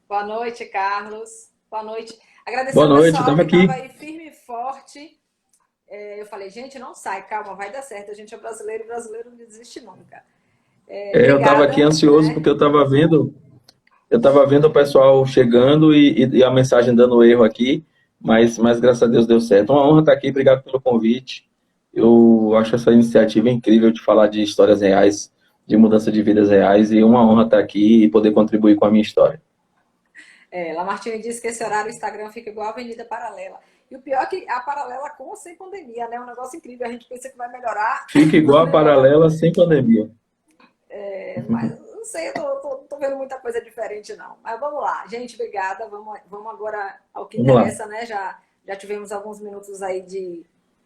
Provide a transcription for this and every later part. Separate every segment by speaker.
Speaker 1: Boa noite, Carlos. Boa noite. Agradecer
Speaker 2: Boa
Speaker 1: ao
Speaker 2: noite, eu
Speaker 1: pessoal
Speaker 2: tava
Speaker 1: que estava
Speaker 2: aqui.
Speaker 1: aí firme e forte. Eu falei, gente, não sai, calma, vai dar certo. A gente é brasileiro e brasileiro não desiste nunca.
Speaker 2: Eu tava aqui
Speaker 1: Obrigada,
Speaker 2: ansioso
Speaker 1: né?
Speaker 2: porque eu tava vendo o pessoal chegando e a mensagem dando erro aqui, mas graças a Deus deu certo. Uma honra estar aqui, obrigado pelo convite. Eu acho essa iniciativa incrível de falar de histórias reais, de mudança de vidas reais, e uma honra estar aqui e poder contribuir com a minha história.
Speaker 1: Lamartine disse que esse horário o Instagram fica igual a Avenida Paralela. E o pior é que a paralela com ou sem pandemia, né? É um negócio incrível. A gente pensa que vai melhorar,
Speaker 2: Fica
Speaker 1: não
Speaker 2: igual a
Speaker 1: melhora
Speaker 2: paralela
Speaker 1: muito.
Speaker 2: sem pandemia.
Speaker 1: Mas não sei, eu tô vendo muita coisa diferente, não. Mas vamos lá, gente, obrigada. Vamos agora ao que
Speaker 2: Vamos lá.
Speaker 1: interessa, né? Já tivemos alguns minutos aí de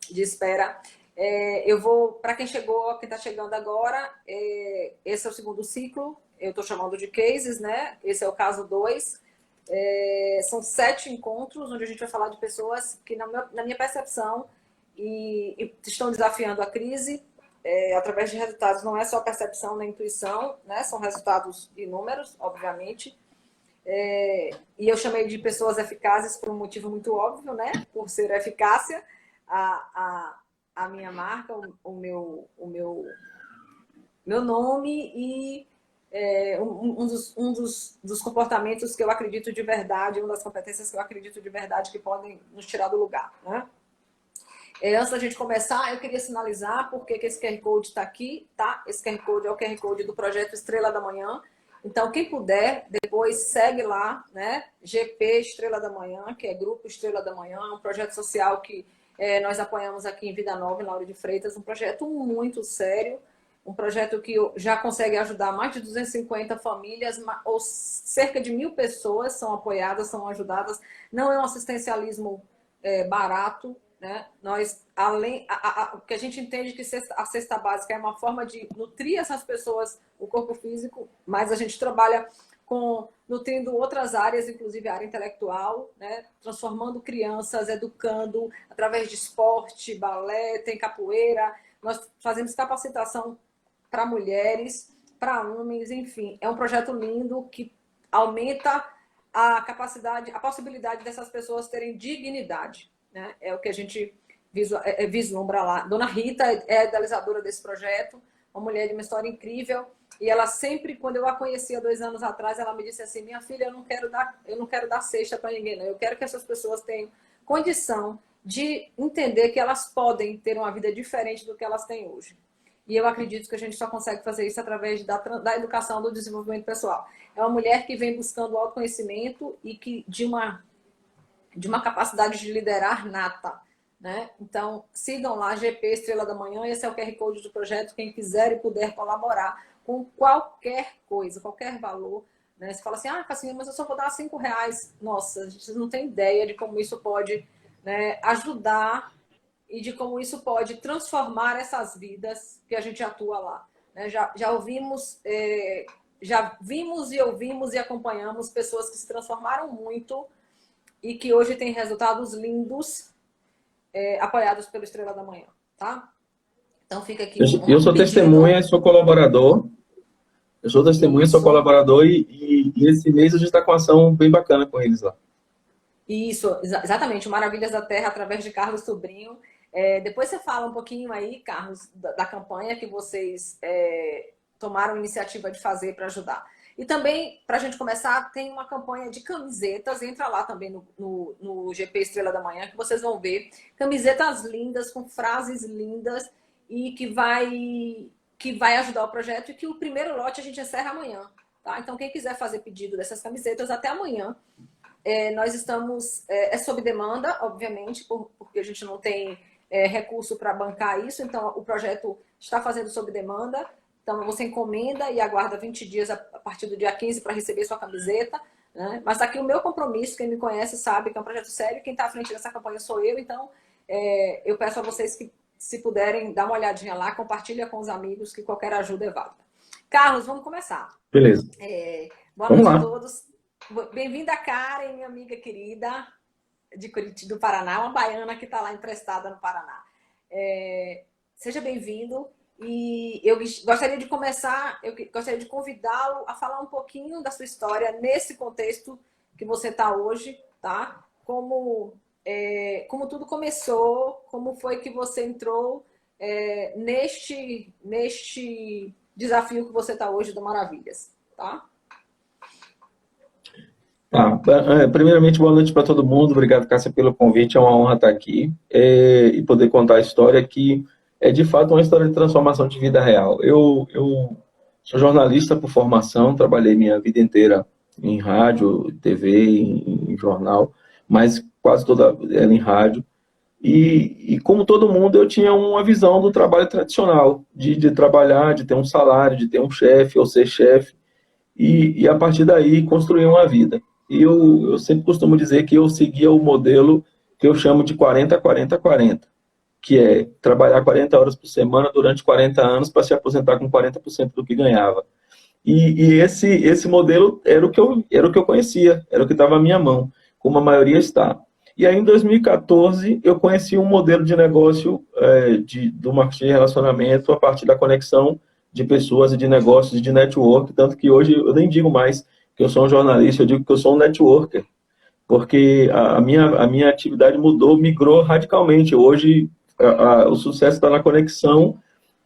Speaker 1: espera. Eu vou, para quem chegou, quem está chegando agora, esse é o segundo ciclo, eu estou chamando de cases, né? Esse é o caso 2. São 7 encontros, onde a gente vai falar de pessoas que, na minha percepção, e estão desafiando a crise, através de resultados. Não é só percepção nem intuição, né? São resultados e números, obviamente. E eu chamei de pessoas eficazes por um motivo muito óbvio, né? Por ser eficácia, a, a minha marca, meu nome e dos comportamentos que eu acredito de verdade, uma das competências que eu acredito de verdade que podem nos tirar do lugar, né? Antes da gente começar, eu queria sinalizar porque que esse QR Code está aqui, tá? Esse QR Code é o QR Code do projeto Estrela da Manhã. Então, quem puder, depois segue lá, né? GP Estrela da Manhã, que é Grupo Estrela da Manhã, é um projeto social que nós apoiamos aqui em Vida Nova, em Lauro de Freitas, um projeto muito sério, um projeto que já consegue ajudar mais de 250 famílias, ou cerca de 1.000 pessoas são apoiadas, são ajudadas. Não é um assistencialismo barato, né? Nós, além, o que a gente entende que a cesta básica é uma forma de nutrir essas pessoas, o corpo físico, mas a gente trabalha nutrindo outras áreas, inclusive a área intelectual, né? Transformando crianças, educando através de esporte, balé, tem capoeira. Nós fazemos capacitação para mulheres, para homens, enfim. É um projeto lindo que aumenta a capacidade, a possibilidade dessas pessoas terem dignidade, né? É o que a gente vislumbra lá. Dona Rita é a idealizadora desse projeto, uma mulher de uma história incrível, e ela sempre, quando eu a conhecia 2 anos atrás, ela me disse assim: minha filha, eu não quero dar cesta para ninguém, não. Eu quero que essas pessoas tenham condição de entender que elas podem ter uma vida diferente do que elas têm hoje. E eu acredito que a gente só consegue fazer isso através da educação, do desenvolvimento pessoal. É uma mulher que vem buscando autoconhecimento e que de uma capacidade de liderar nata, né? Então, sigam lá, GP Estrela da Manhã, esse é o QR Code do projeto, quem quiser e puder colaborar com qualquer coisa, qualquer valor, né? Você fala assim, Cassinha, mas eu só vou dar R$ 5. Nossa, a gente não tem ideia de como isso pode, né, ajudar e de como isso pode transformar essas vidas que a gente atua lá, né? Já ouvimos, já vimos e ouvimos e acompanhamos pessoas que se transformaram muito e que hoje têm resultados lindos, apoiados pelo Estrela da Manhã, tá? Então fica aqui
Speaker 2: Eu,
Speaker 1: um,
Speaker 2: eu
Speaker 1: um
Speaker 2: sou
Speaker 1: pedido.
Speaker 2: testemunha e sou colaborador. Eu sou testemunha, sou
Speaker 1: Isso,
Speaker 2: colaborador e esse mês a gente está com uma ação bem bacana com eles lá.
Speaker 1: isso, exatamente, o Maravilhas da Terra, através de Carlos Sobrinho. Depois você fala um pouquinho aí, Carlos, da campanha que vocês tomaram iniciativa de fazer para ajudar. E também, para a gente começar, tem uma campanha de camisetas, entra lá também no GP Estrela da Manhã, que vocês vão ver camisetas lindas, com frases lindas, e que vai ajudar o projeto, e que o primeiro lote a gente encerra amanhã. Tá? Então, quem quiser fazer pedido dessas camisetas, até amanhã. Nós estamos, sob demanda, obviamente, porque a gente não tem recurso para bancar isso, então o projeto está fazendo sob demanda. Então você encomenda e aguarda 20 dias a partir do dia 15 para receber sua camiseta, né? Mas aqui o meu compromisso, quem me conhece sabe que é um projeto sério, quem está à frente dessa campanha sou eu, então eu peço a vocês que, se puderem, dar uma olhadinha lá, compartilha com os amigos, que qualquer ajuda é válida. Carlos, vamos começar.
Speaker 2: Beleza.
Speaker 1: Boa
Speaker 2: Vamos
Speaker 1: noite a
Speaker 2: lá.
Speaker 1: todos. Bem-vinda, Karen, minha amiga querida de Curitiba, do Paraná, uma baiana que está lá emprestada no Paraná. Seja bem-vindo. E eu gostaria de começar, eu gostaria de convidá-lo a falar um pouquinho da sua história nesse contexto que você está hoje, tá? Como tudo começou, como foi que você entrou neste desafio que você está hoje do Maravilhas, tá?
Speaker 2: Primeiramente, boa noite para todo mundo. Obrigado, Cássia, pelo convite. É uma honra estar aqui e poder contar a história que é, de fato, uma história de transformação de vida real. Eu sou jornalista por formação, trabalhei minha vida inteira em rádio, TV, em jornal, mas quase toda ela em rádio. E como todo mundo, eu tinha uma visão do trabalho tradicional, de trabalhar, de ter um salário, de ter um chefe ou ser chefe e a partir daí construir uma vida. E eu sempre costumo dizer que eu seguia o modelo que eu chamo de 40-40-40, que é trabalhar 40 horas por semana durante 40 anos para se aposentar com 40% do que ganhava. E esse modelo era o que eu conhecia, era o que estava à minha mão, como a maioria está. E aí, em 2014, eu conheci um modelo de negócio do marketing de relacionamento a partir da conexão de pessoas e de negócios e de network, tanto que hoje eu nem digo mais que eu sou um jornalista, eu digo que eu sou um networker, porque a minha atividade mudou, migrou radicalmente. Hoje, o sucesso está na conexão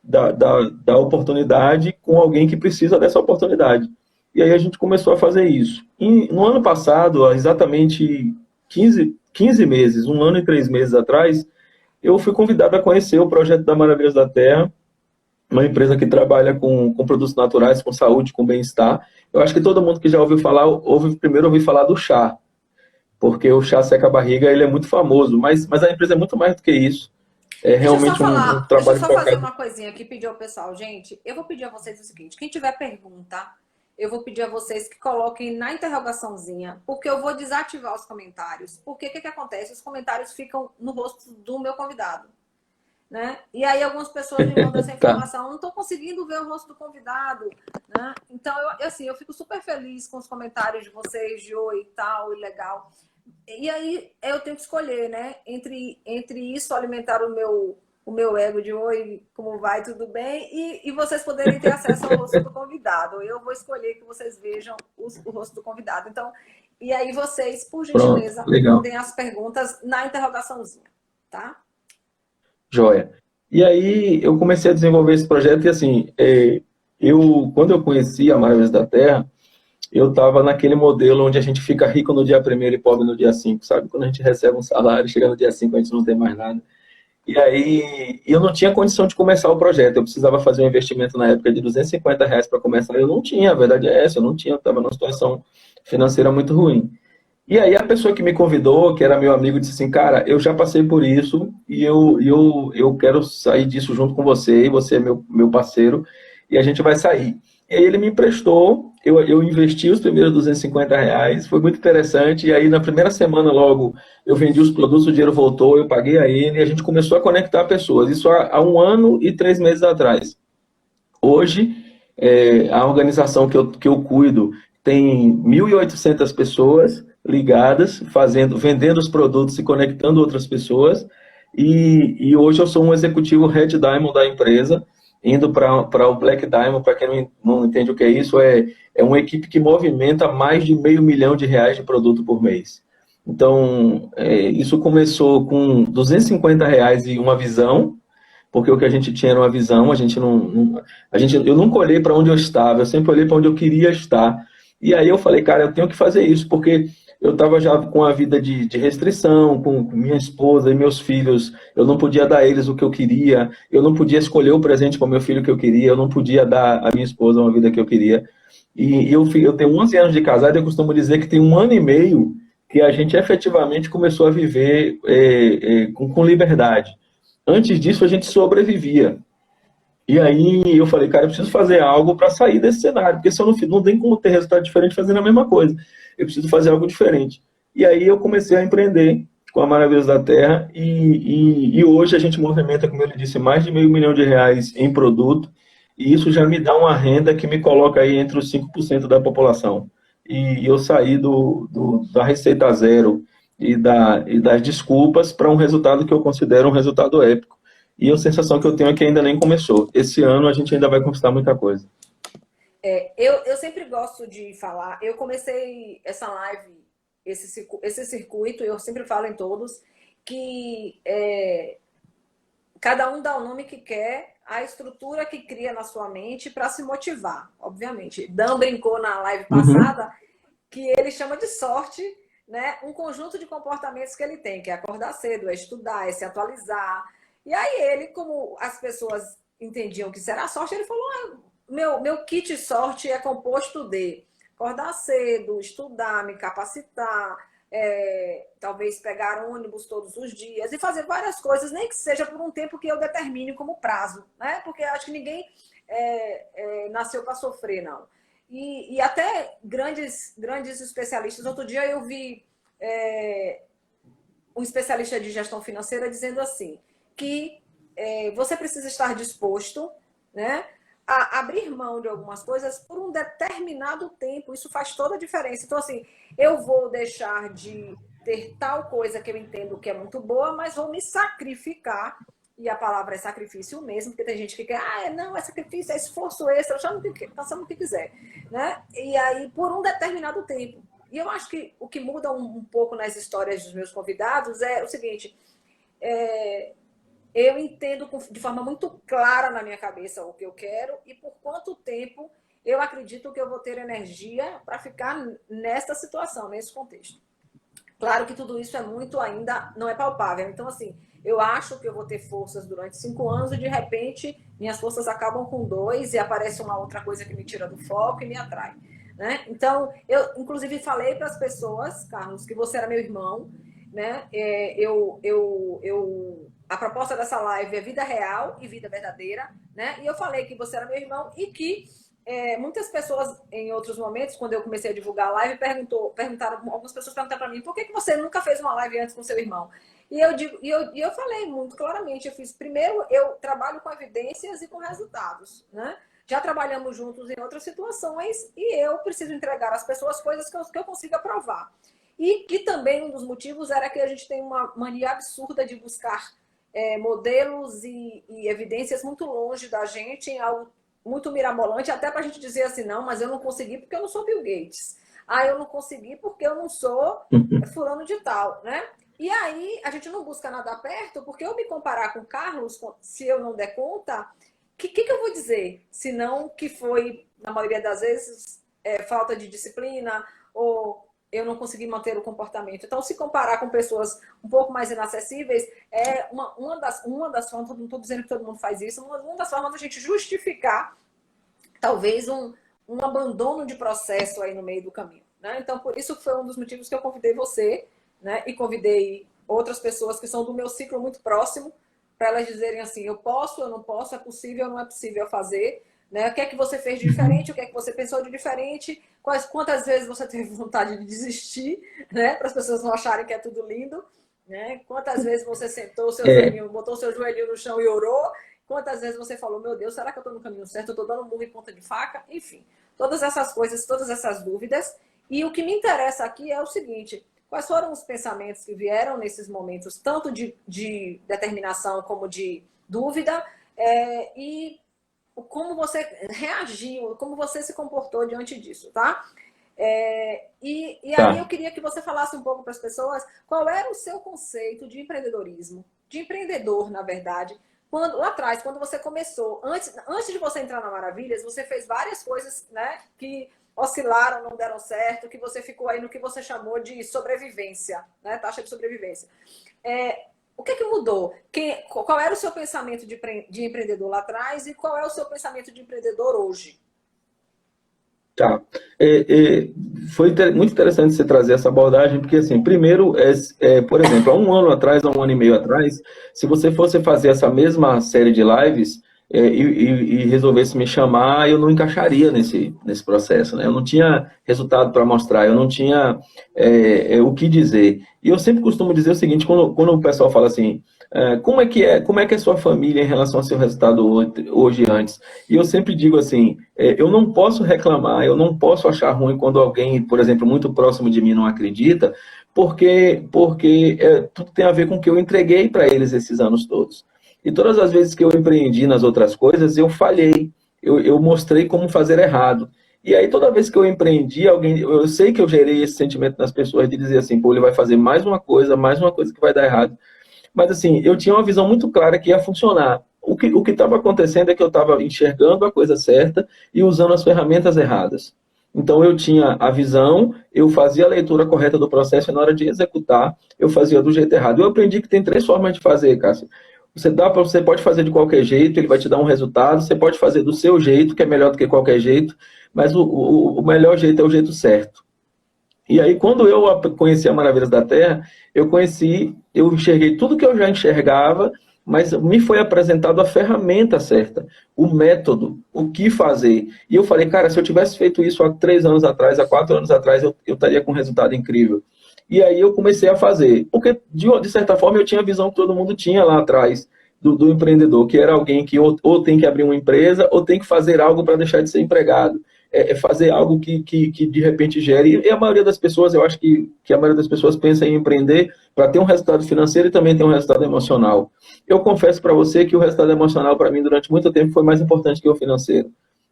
Speaker 2: da oportunidade com alguém que precisa dessa oportunidade. E aí a gente começou a fazer isso. E no ano passado, há exatamente 15 meses, 1 ano e 3 meses atrás, eu fui convidado a conhecer o projeto da Maravilhas da Terra, uma empresa que trabalha com produtos naturais, com saúde, com bem-estar. Eu acho que todo mundo que já ouviu falar, primeiro ouviu falar do chá, porque o chá seca a barriga, ele é muito famoso, mas a empresa é muito mais do que isso. É realmente um
Speaker 1: Deixa eu
Speaker 2: trabalho
Speaker 1: só fazer
Speaker 2: focado.
Speaker 1: uma coisinha aqui, pedir ao pessoal. Gente, eu vou pedir a vocês o seguinte, quem tiver pergunta, eu vou pedir a vocês que coloquem na interrogaçãozinha, porque eu vou desativar os comentários. Porque o que acontece? Os comentários ficam no rosto do meu convidado, né? E aí algumas pessoas me mandam essa
Speaker 2: Tá.
Speaker 1: informação, eu não estou conseguindo ver o rosto do convidado, né? Então, eu fico super feliz com os comentários de vocês, de oi e tal, e legal. E aí eu tenho que escolher, né? Entre isso, alimentar o meu ego de oi, como vai, tudo bem? E vocês poderem ter acesso ao rosto do convidado. Eu vou escolher que vocês vejam o rosto do convidado. Então, e aí vocês, por
Speaker 2: Pronto,
Speaker 1: gentileza,
Speaker 2: legal.
Speaker 1: mandem as perguntas na interrogaçãozinha, tá?
Speaker 2: Joia. E aí eu comecei a desenvolver esse projeto e assim, quando eu conheci a Maravilhas da Terra, eu estava naquele modelo onde a gente fica rico no dia primeiro e pobre no dia 5, sabe? Quando a gente recebe um salário, chega no dia 5 a gente não tem mais nada. E aí eu não tinha condição de começar o projeto, eu precisava fazer um investimento na época de R$ 250 para começar, eu não tinha, a verdade é essa, eu não tinha, eu estava numa situação financeira muito ruim. E aí a pessoa que me convidou, que era meu amigo, disse assim, cara, eu já passei por isso e eu quero sair disso junto com você, e você é meu parceiro, e a gente vai sair. E aí ele me emprestou, eu investi os primeiros R$ 250, foi muito interessante, e aí na primeira semana logo eu vendi os produtos, o dinheiro voltou, eu paguei a ele, e a gente começou a conectar pessoas, isso há 1 ano e 3 meses atrás. Hoje, a organização que eu cuido tem 1.800 pessoas ligadas, vendendo os produtos e conectando outras pessoas. E hoje eu sou um executivo Red Diamond da empresa, indo para o Black Diamond. Para quem não entende o que é isso, é uma equipe que movimenta mais de R$ 500 mil de produto por mês. Então, isso começou com R$ 250 e uma visão, porque o que a gente tinha era uma visão, eu nunca olhei para onde eu estava, eu sempre olhei para onde eu queria estar. E aí eu falei, cara, eu tenho que fazer isso, porque eu estava já com a vida de restrição, com minha esposa e meus filhos, eu não podia dar a eles o que eu queria, eu não podia escolher o presente para o meu filho que eu queria, eu não podia dar à minha esposa uma vida que eu queria. E eu tenho 11 anos de casado e eu costumo dizer que tem 1 ano e meio que a gente efetivamente começou a viver com liberdade. Antes disso, a gente sobrevivia. E aí eu falei, cara, eu preciso fazer algo para sair desse cenário, porque se eu não tem como ter resultado diferente fazendo a mesma coisa. Eu preciso fazer algo diferente. E aí eu comecei a empreender com a Maravilhas da Terra e hoje a gente movimenta, como eu lhe disse, mais de R$ 500 mil em produto e isso já me dá uma renda que me coloca aí entre os 5% da população. E eu saí da receita zero e das desculpas para um resultado que eu considero um resultado épico. e a sensação que eu tenho é que ainda nem começou. Esse ano a gente ainda vai conquistar muita coisa.
Speaker 1: Eu sempre gosto de falar, eu comecei essa live, esse circuito, eu sempre falo em todos, que cada um dá o nome que quer, a estrutura que cria na sua mente para se motivar, obviamente. Dan brincou na live passada que ele chama de sorte, né, um conjunto de comportamentos que ele tem, que é acordar cedo, é estudar, é se atualizar. E aí ele, como as pessoas entendiam que isso era sorte, ele falou, meu kit sorte é composto de acordar cedo, estudar, me capacitar, talvez pegar ônibus todos os dias e fazer várias coisas, nem que seja por um tempo que eu determine como prazo, né? Porque acho que ninguém nasceu para sofrer, não. E até grandes especialistas. Outro dia eu vi um especialista de gestão financeira dizendo assim, que você precisa estar disposto, né, a abrir mão de algumas coisas por um determinado tempo. Isso faz toda a diferença. Então, assim, eu vou deixar de ter tal coisa que eu entendo que é muito boa, mas vou me sacrificar. E a palavra é sacrifício mesmo, porque tem gente que quer, não, é sacrifício, é esforço extra, chama o que quiser, né? E aí, por um determinado tempo. E eu acho que o que muda um pouco nas histórias dos meus convidados é o seguinte, eu entendo de forma muito clara na minha cabeça o que eu quero e por quanto tempo eu acredito que eu vou ter energia para ficar nessa situação, nesse contexto. Claro que tudo isso é muito ainda, não é palpável. Então, assim, eu acho que eu vou ter forças durante 5 anos e, de repente, minhas forças acabam com 2 e aparece uma outra coisa que me tira do foco e me atrai, né? Então, eu, inclusive, falei para as pessoas, Carlos, que você era meu irmão, né? A proposta dessa live é vida real e vida verdadeira, né? E eu falei que você era meu irmão e que muitas pessoas, em outros momentos, quando eu comecei a divulgar a live, algumas pessoas perguntaram para mim, por que você nunca fez uma live antes com seu irmão? E eu falei muito claramente, primeiro, eu trabalho com evidências e com resultados, né? Já trabalhamos juntos em outras situações e eu preciso entregar às pessoas coisas que eu consiga provar. E que também um dos motivos era que a gente tem uma mania absurda de buscar modelos e evidências muito longe da gente, em algo muito mirabolante, até para a gente dizer assim, não, mas eu não consegui porque eu não sou Bill Gates. Eu não consegui porque eu não sou fulano de tal, né? E aí a gente não busca nada perto, porque eu me comparar com o Carlos, se eu não der conta, o que eu vou dizer? Senão que foi, na maioria das vezes, falta de disciplina ou eu não consegui manter o comportamento. Então, se comparar com pessoas um pouco mais inacessíveis, é uma das formas, não estou dizendo que todo mundo faz isso, uma das formas da gente justificar, talvez, um abandono de processo aí no meio do caminho, né? Então, por isso foi um dos motivos que eu convidei você, né? E convidei outras pessoas que são do meu ciclo muito próximo, para elas dizerem assim, eu posso, eu não posso, é possível, não é possível fazer, né? O que é que você fez de diferente, o que é que você pensou de diferente, quantas vezes você teve vontade de desistir, né? Para as pessoas não acharem que é tudo lindo, né? Quantas vezes você sentou seu joelhinho, botou seu joelhinho no chão e orou, quantas vezes você falou, meu Deus, será que eu estou no caminho certo? Eu estou dando murro em ponta de faca? Enfim, todas essas coisas, todas essas dúvidas. E o que me interessa aqui é o seguinte, quais foram os pensamentos que vieram nesses momentos, tanto de determinação como de dúvida, e como você reagiu, como você se comportou diante disso, tá? Aí eu queria que você falasse um pouco para as pessoas qual era o seu conceito de empreendedorismo, de empreendedor, na verdade, lá atrás, quando você começou, antes de você entrar na Maravilhas, você fez várias coisas, né, que oscilaram, não deram certo, que você ficou aí no que você chamou de sobrevivência, né, taxa de sobrevivência. O que mudou? Qual era o seu pensamento de empreendedor lá atrás e qual é o seu pensamento de empreendedor hoje?
Speaker 2: Tá. Foi muito interessante você trazer essa abordagem, porque, assim, primeiro, por exemplo, há um ano atrás, há um ano e meio atrás, se você fosse fazer essa mesma série de lives e resolvesse me chamar, eu não encaixaria nesse processo, né? Eu não tinha resultado para mostrar, eu não tinha o que dizer. E eu sempre costumo dizer o seguinte, quando o pessoal fala assim, como é que é a sua família em relação ao seu resultado hoje e antes? E eu sempre digo assim, eu não posso reclamar, eu não posso achar ruim quando alguém, por exemplo, muito próximo de mim não acredita, porque tudo tem a ver com o que eu entreguei para eles esses anos todos. E todas as vezes que eu empreendi nas outras coisas, eu falhei. Eu mostrei como fazer errado. E aí, toda vez que eu empreendi, eu sei que eu gerei esse sentimento nas pessoas de dizer assim, pô, ele vai fazer mais uma coisa que vai dar errado. Mas assim, eu tinha uma visão muito clara que ia funcionar. O que estava acontecendo é que eu estava enxergando a coisa certa e usando as ferramentas erradas. Então eu tinha a visão, eu fazia a leitura correta do processo e na hora de executar, eu fazia do jeito errado. Eu aprendi que tem 3 formas de fazer, Cássio. Você pode fazer de qualquer jeito, ele vai te dar um resultado. Você pode fazer do seu jeito, que é melhor do que qualquer jeito, mas o melhor jeito é o jeito certo. E aí, quando eu conheci a Maravilhas da Terra, eu enxerguei tudo que eu já enxergava, mas me foi apresentado a ferramenta certa, o método, o que fazer. E eu falei, cara, se eu tivesse feito isso há 3 anos atrás, há 4 anos atrás, eu estaria com um resultado incrível. E aí eu comecei a fazer, porque de certa forma eu tinha a visão que todo mundo tinha lá atrás do empreendedor, que era alguém que ou tem que abrir uma empresa ou tem que fazer algo para deixar de ser empregado. Fazer algo que de repente gere. E a maioria das pessoas, eu acho que a maioria das pessoas pensa em empreender para ter um resultado financeiro e também ter um resultado emocional. Eu confesso para você que o resultado emocional para mim durante muito tempo foi mais importante que o financeiro.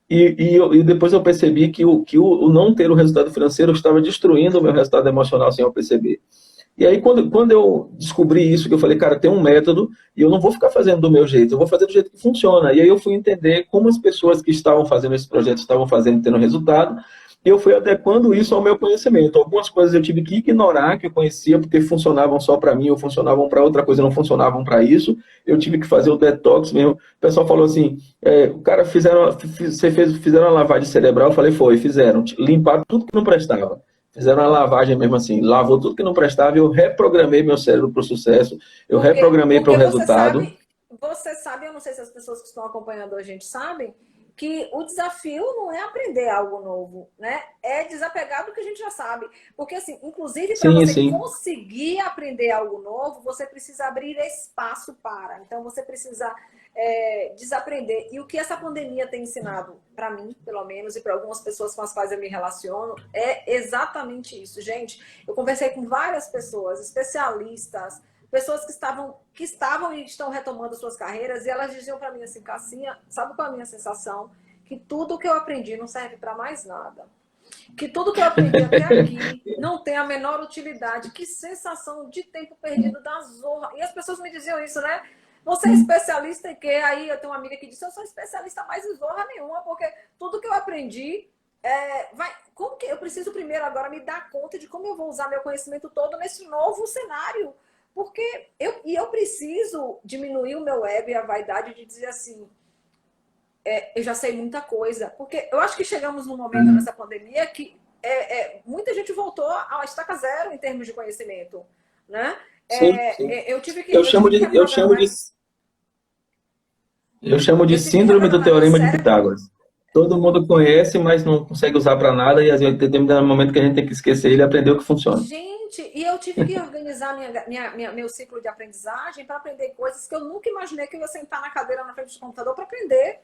Speaker 2: E depois eu percebi que o não ter o resultado financeiro estava destruindo o meu resultado emocional sem eu perceber. E aí, quando eu descobri isso, que eu falei, cara, tem um método e eu não vou ficar fazendo do meu jeito, eu vou fazer do jeito que funciona. E aí eu fui entender como as pessoas que estavam fazendo esse projeto estavam fazendo, tendo resultado, e eu fui adequando isso ao meu conhecimento. Algumas coisas eu tive que ignorar, que eu conhecia, porque funcionavam só para mim, ou funcionavam para outra coisa, não funcionavam para isso. Eu tive que fazer o detox mesmo. O pessoal falou assim, o cara fizeram uma lavagem cerebral? Eu falei, fizeram. Limparam tudo que não prestava. Fizeram uma lavagem mesmo assim, lavou tudo que não prestava e eu reprogramei meu cérebro para o sucesso, eu reprogramei para o resultado.
Speaker 1: Você sabe, eu não sei se as pessoas que estão acompanhando a gente sabem, que o desafio não é aprender algo novo, né? É desapegar do que a gente já sabe. Porque, assim, inclusive, para você conseguir aprender algo novo, você precisa abrir espaço para. Então, você precisa desaprender. E o que essa pandemia tem ensinado, para mim, pelo menos, e para algumas pessoas com as quais eu me relaciono, é exatamente isso. Gente, eu conversei com várias pessoas, especialistas, pessoas que estavam e estão retomando suas carreiras, e elas diziam para mim assim, Cassinha, sabe qual é a minha sensação? Que tudo que eu aprendi não serve para mais nada. Que tudo que eu aprendi até aqui não tem a menor utilidade. Que sensação de tempo perdido da zorra. E as pessoas me diziam isso, né? Você é especialista em quê? Aí eu tenho uma amiga que disse, eu sou especialista mais em zorra nenhuma, porque tudo que eu aprendi como que eu preciso primeiro agora me dar conta de como eu vou usar meu conhecimento todo nesse novo cenário. Porque eu preciso diminuir o meu ego e a vaidade de dizer assim, eu já sei muita coisa. Porque eu acho que chegamos num momento nessa pandemia que muita gente voltou à estaca zero em termos de conhecimento, né?
Speaker 2: Sim. Eu chamo de síndrome do Teorema de Pitágoras. Todo mundo conhece, mas não consegue usar para nada, e às vezes tem um momento que a gente tem que esquecer ele e aprender o que funciona.
Speaker 1: Gente, e eu tive que organizar meu ciclo de aprendizagem para aprender coisas que eu nunca imaginei que eu ia sentar na cadeira na frente do computador para aprender.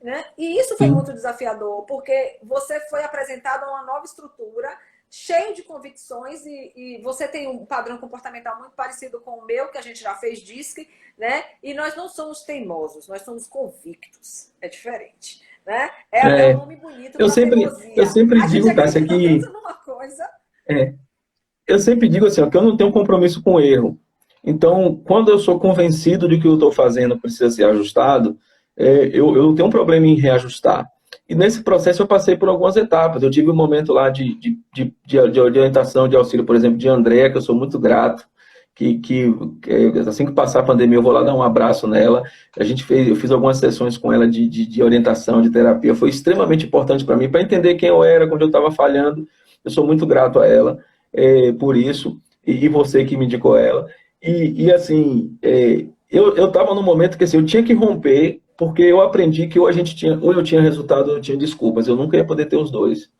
Speaker 1: Né? E isso foi muito desafiador, porque você foi apresentado a uma nova estrutura, cheio de convicções, e você tem um padrão comportamental muito parecido com o meu, que a gente já fez DISC, né? E nós não somos teimosos, nós somos convictos. É diferente. Né? É um nome bonito.
Speaker 2: Eu sempre digo, Cássia, que... Eu sempre digo assim, que eu não tenho compromisso com o erro. Então, quando eu sou convencido de que o que eu estou fazendo precisa ser ajustado, eu não tenho um problema em reajustar. E nesse processo eu passei por algumas etapas. Eu tive um momento lá de orientação, de auxílio, por exemplo, de Andréa, que eu sou muito grato, que assim que passar a pandemia eu vou lá dar um abraço nela. Eu fiz algumas sessões com ela de orientação, de terapia. Foi extremamente importante para mim, para entender quem eu era, quando eu estava falhando. Eu sou muito grato a ela por isso, e você que me indicou ela. E assim, eu estava num momento que assim, eu tinha que romper, porque eu aprendi que ou eu tinha resultado ou eu tinha desculpas. Eu nunca ia poder ter os dois.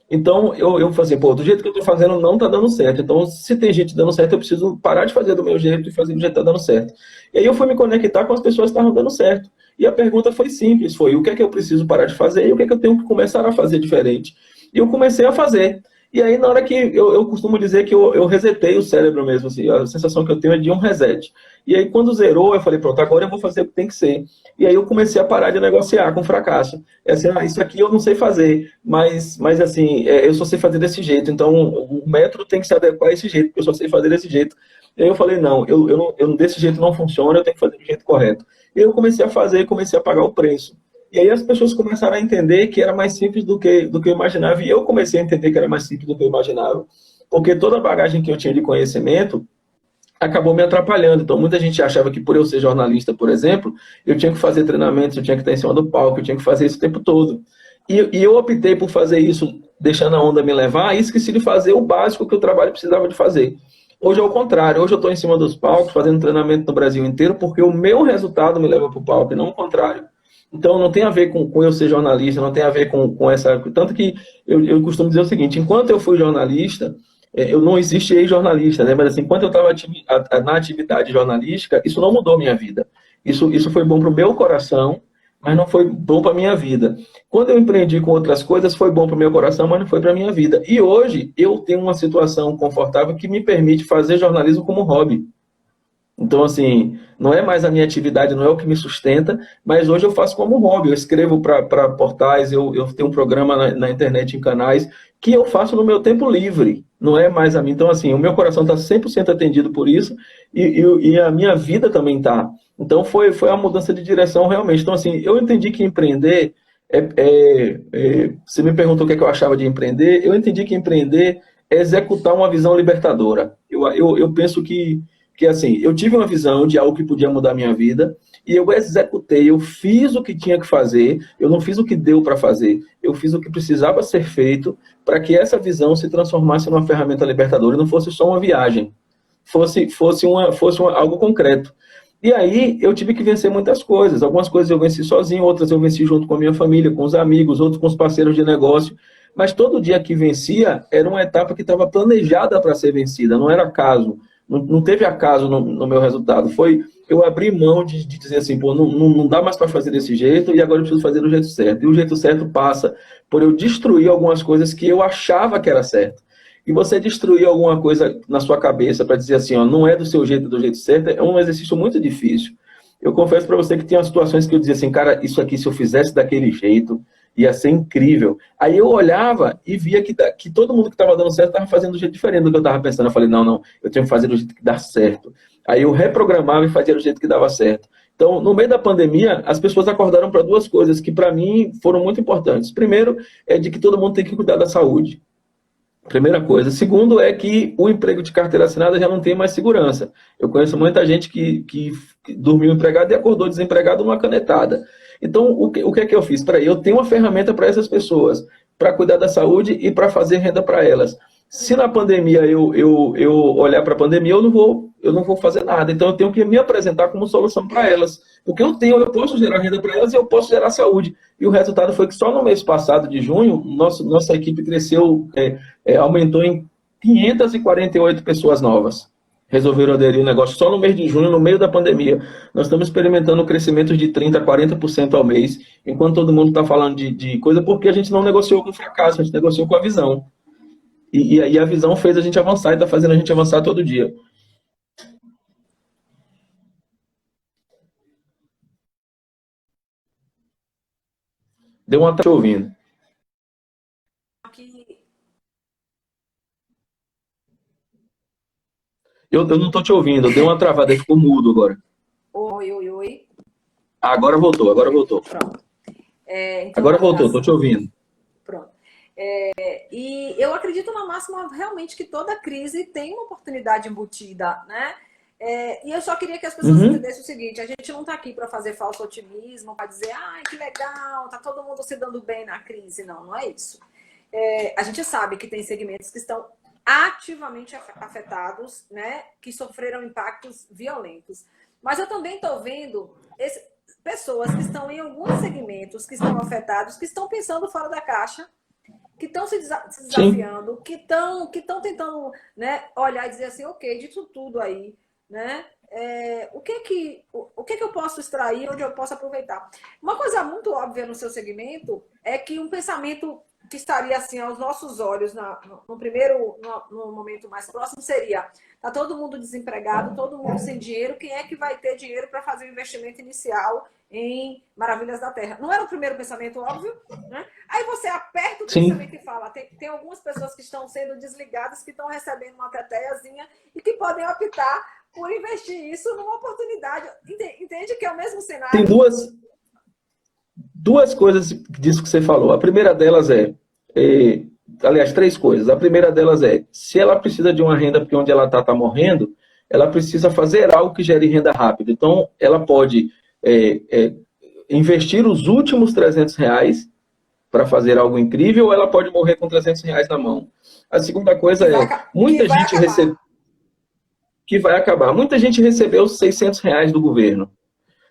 Speaker 2: Então, eu falei assim, do jeito que eu estou fazendo não está dando certo. Então, se tem gente dando certo, eu preciso parar de fazer do meu jeito e fazer do jeito que está dando certo. E aí eu fui me conectar com as pessoas que estavam dando certo. E a pergunta foi simples, o que é que eu preciso parar de fazer e o que é que eu tenho que começar a fazer diferente. E eu comecei a fazer. E aí, na hora que eu costumo dizer que eu resetei o cérebro mesmo, assim, a sensação que eu tenho é de um reset. E aí, quando zerou, eu falei, pronto, agora eu vou fazer o que tem que ser. E aí eu comecei a parar de negociar com fracasso. É assim, isso aqui eu não sei fazer, mas assim, eu só sei fazer desse jeito. Então, o método tem que se adequar a esse jeito, porque eu só sei fazer desse jeito. E aí eu falei, não, desse jeito não funciona, eu tenho que fazer do jeito correto. E eu comecei a fazer e comecei a pagar o preço. E aí as pessoas começaram a entender que era mais simples do que eu imaginava. E eu comecei a entender que era mais simples do que eu imaginava. Porque toda a bagagem que eu tinha de conhecimento acabou me atrapalhando. Então, muita gente achava que por eu ser jornalista, por exemplo, eu tinha que fazer treinamentos, eu tinha que estar em cima do palco, eu tinha que fazer isso o tempo todo. E eu optei por fazer isso, deixando a onda me levar, e esqueci de fazer o básico que o trabalho precisava de fazer. Hoje é o contrário, hoje eu estou em cima dos palcos, fazendo treinamento no Brasil inteiro, porque o meu resultado me leva para o palco, e não o contrário. Então, não tem a ver com eu ser jornalista, não tem a ver com essa... Tanto que eu costumo dizer o seguinte, enquanto eu fui jornalista, eu não existi jornalista, né? Mas assim, enquanto eu estava na atividade jornalística, isso não mudou minha vida. Isso foi bom para o meu coração, mas não foi bom para a minha vida. Quando eu empreendi com outras coisas, foi bom para o meu coração, mas não foi para a minha vida. E hoje eu tenho uma situação confortável que me permite fazer jornalismo como hobby. Então, assim, não é mais a minha atividade, não é o que me sustenta, mas hoje eu faço como hobby. Eu escrevo para portais, eu tenho um programa na internet, em canais, que eu faço no meu tempo livre, não é mais a mim. Então, assim, o meu coração está 100% atendido por isso e a minha vida também está. Então, foi a mudança de direção realmente. Então, assim, eu entendi que empreender, você me perguntou o que, é que eu achava de empreender, eu entendi que empreender é executar uma visão libertadora. Eu penso que assim, eu tive uma visão de algo que podia mudar a minha vida e eu executei, eu fiz o que tinha que fazer, eu não fiz o que deu para fazer, eu fiz o que precisava ser feito para que essa visão se transformasse numa ferramenta libertadora e não fosse só uma viagem, fosse algo concreto. E aí eu tive que vencer muitas coisas, algumas coisas eu venci sozinho, outras eu venci junto com a minha família, com os amigos, outros com os parceiros de negócio, mas todo dia que vencia era uma etapa que estava planejada para ser vencida, não era acaso. Não teve acaso no meu resultado. Eu abri mão de dizer assim, pô, não dá mais para fazer desse jeito e agora eu preciso fazer do jeito certo. E o jeito certo passa por eu destruir algumas coisas que eu achava que era certo. E você destruir alguma coisa na sua cabeça para dizer assim, ó, não é do seu jeito, do jeito certo, é um exercício muito difícil. Eu confesso para você que tinha situações que eu dizia assim, cara, isso aqui se eu fizesse daquele jeito, ia ser incrível. Aí eu olhava e via que todo mundo que estava dando certo estava fazendo do jeito diferente do que eu estava pensando. Eu falei, não, eu tenho que fazer do jeito que dá certo. Aí eu reprogramava e fazia do jeito que dava certo. Então, no meio da pandemia, as pessoas acordaram para duas coisas que para mim foram muito importantes. Primeiro, é de que todo mundo tem que cuidar da saúde. Primeira coisa. Segundo é que o emprego de carteira assinada já não tem mais segurança. Eu conheço muita gente que dormiu empregado e acordou desempregado numa canetada. Então, o que é que eu fiz? Peraí, eu tenho uma ferramenta para essas pessoas, para cuidar da saúde e para fazer renda para elas. Se na pandemia eu olhar para a pandemia, eu não vou fazer nada. Então, eu tenho que me apresentar como solução para elas. Porque eu posso gerar renda para elas e eu posso gerar saúde. E o resultado foi que só no mês passado, de junho, nossa equipe cresceu, aumentou em 548 pessoas novas. Resolveram aderir ao negócio só no mês de junho, no meio da pandemia. Nós estamos experimentando crescimentos de 30% a 40% ao mês, enquanto todo mundo está falando de coisa, porque a gente não negociou com fracasso, a gente negociou com a visão. E aí a visão fez a gente avançar e está fazendo a gente avançar todo dia. Deu uma te ouvindo.
Speaker 1: Aqui,
Speaker 2: Eu não estou te ouvindo, deu uma travada, ficou mudo agora.
Speaker 1: oi, oi, oi.
Speaker 2: Agora voltou, agora voltou.
Speaker 1: Pronto. Então,
Speaker 2: Agora voltou, estou te ouvindo.
Speaker 1: Pronto. E eu acredito na máxima realmente que toda crise tem uma oportunidade embutida, né? E eu só queria que as pessoas entendessem o seguinte, a gente não está aqui para fazer falso otimismo, para dizer, ai, que legal, tá todo mundo se dando bem na crise. Não é isso. A gente sabe que tem segmentos que estão ativamente afetados, né? Que sofreram impactos violentos. Mas eu também estou vendo pessoas que estão em alguns segmentos que estão afetados, que estão pensando fora da caixa, que estão se desafiando, que estão tentando, né, olhar e dizer assim, ok, disso tudo aí, né? O que eu posso extrair, onde eu posso aproveitar? Uma coisa muito óbvia no seu segmento é que um pensamento que estaria assim aos nossos olhos no primeiro, no momento mais próximo seria: tá todo mundo desempregado, todo mundo sem dinheiro, quem é que vai ter dinheiro para fazer o investimento inicial em Maravilhas da Terra? Não era o primeiro pensamento, óbvio, né? Aí você aperta o
Speaker 2: Sim.
Speaker 1: pensamento e fala: tem algumas pessoas que estão sendo desligadas, que estão recebendo uma teteiazinha e que podem optar por investir isso numa oportunidade. Entende que é o mesmo cenário?
Speaker 2: Tem duas coisas disso que você falou. A primeira delas aliás, três coisas. A primeira delas se ela precisa de uma renda porque onde ela está morrendo, ela precisa fazer algo que gere renda rápida. Então, ela pode investir os últimos R$ 300 para fazer algo incrível, ou ela pode morrer com R$ 300 na mão. A segunda coisa muita gente recebeu... Que vai acabar. Muita gente recebeu os R$ 600 do governo.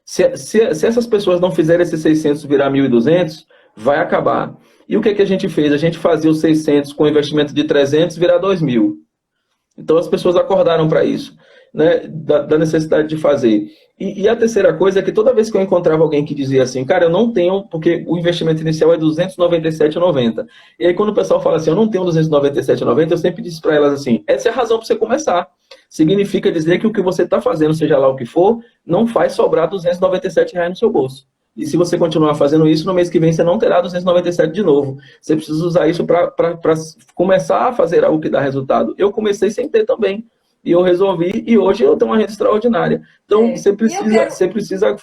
Speaker 2: Se essas pessoas não fizerem esses 600 virar 1.200, vai acabar. E o que a gente fez? A gente fazia os 600 com investimento de 300 virar 2.000. Então as pessoas acordaram para isso, né, da necessidade de fazer. E a terceira coisa é que toda vez que eu encontrava alguém que dizia assim: cara, eu não tenho, porque o investimento inicial é R$ 297,90. E aí quando o pessoal fala assim: eu não tenho R$ 297,90, eu sempre disse para elas assim: essa é a razão para você começar. Significa dizer que o que você está fazendo, seja lá o que for, não faz sobrar R$ 297 no seu bolso. E se você continuar fazendo isso, no mês que vem você não terá 297 de novo. Você precisa usar isso para começar a fazer algo que dá resultado. Eu comecei sem ter também. E eu resolvi, e hoje eu tenho uma renda extraordinária. Então, você precisa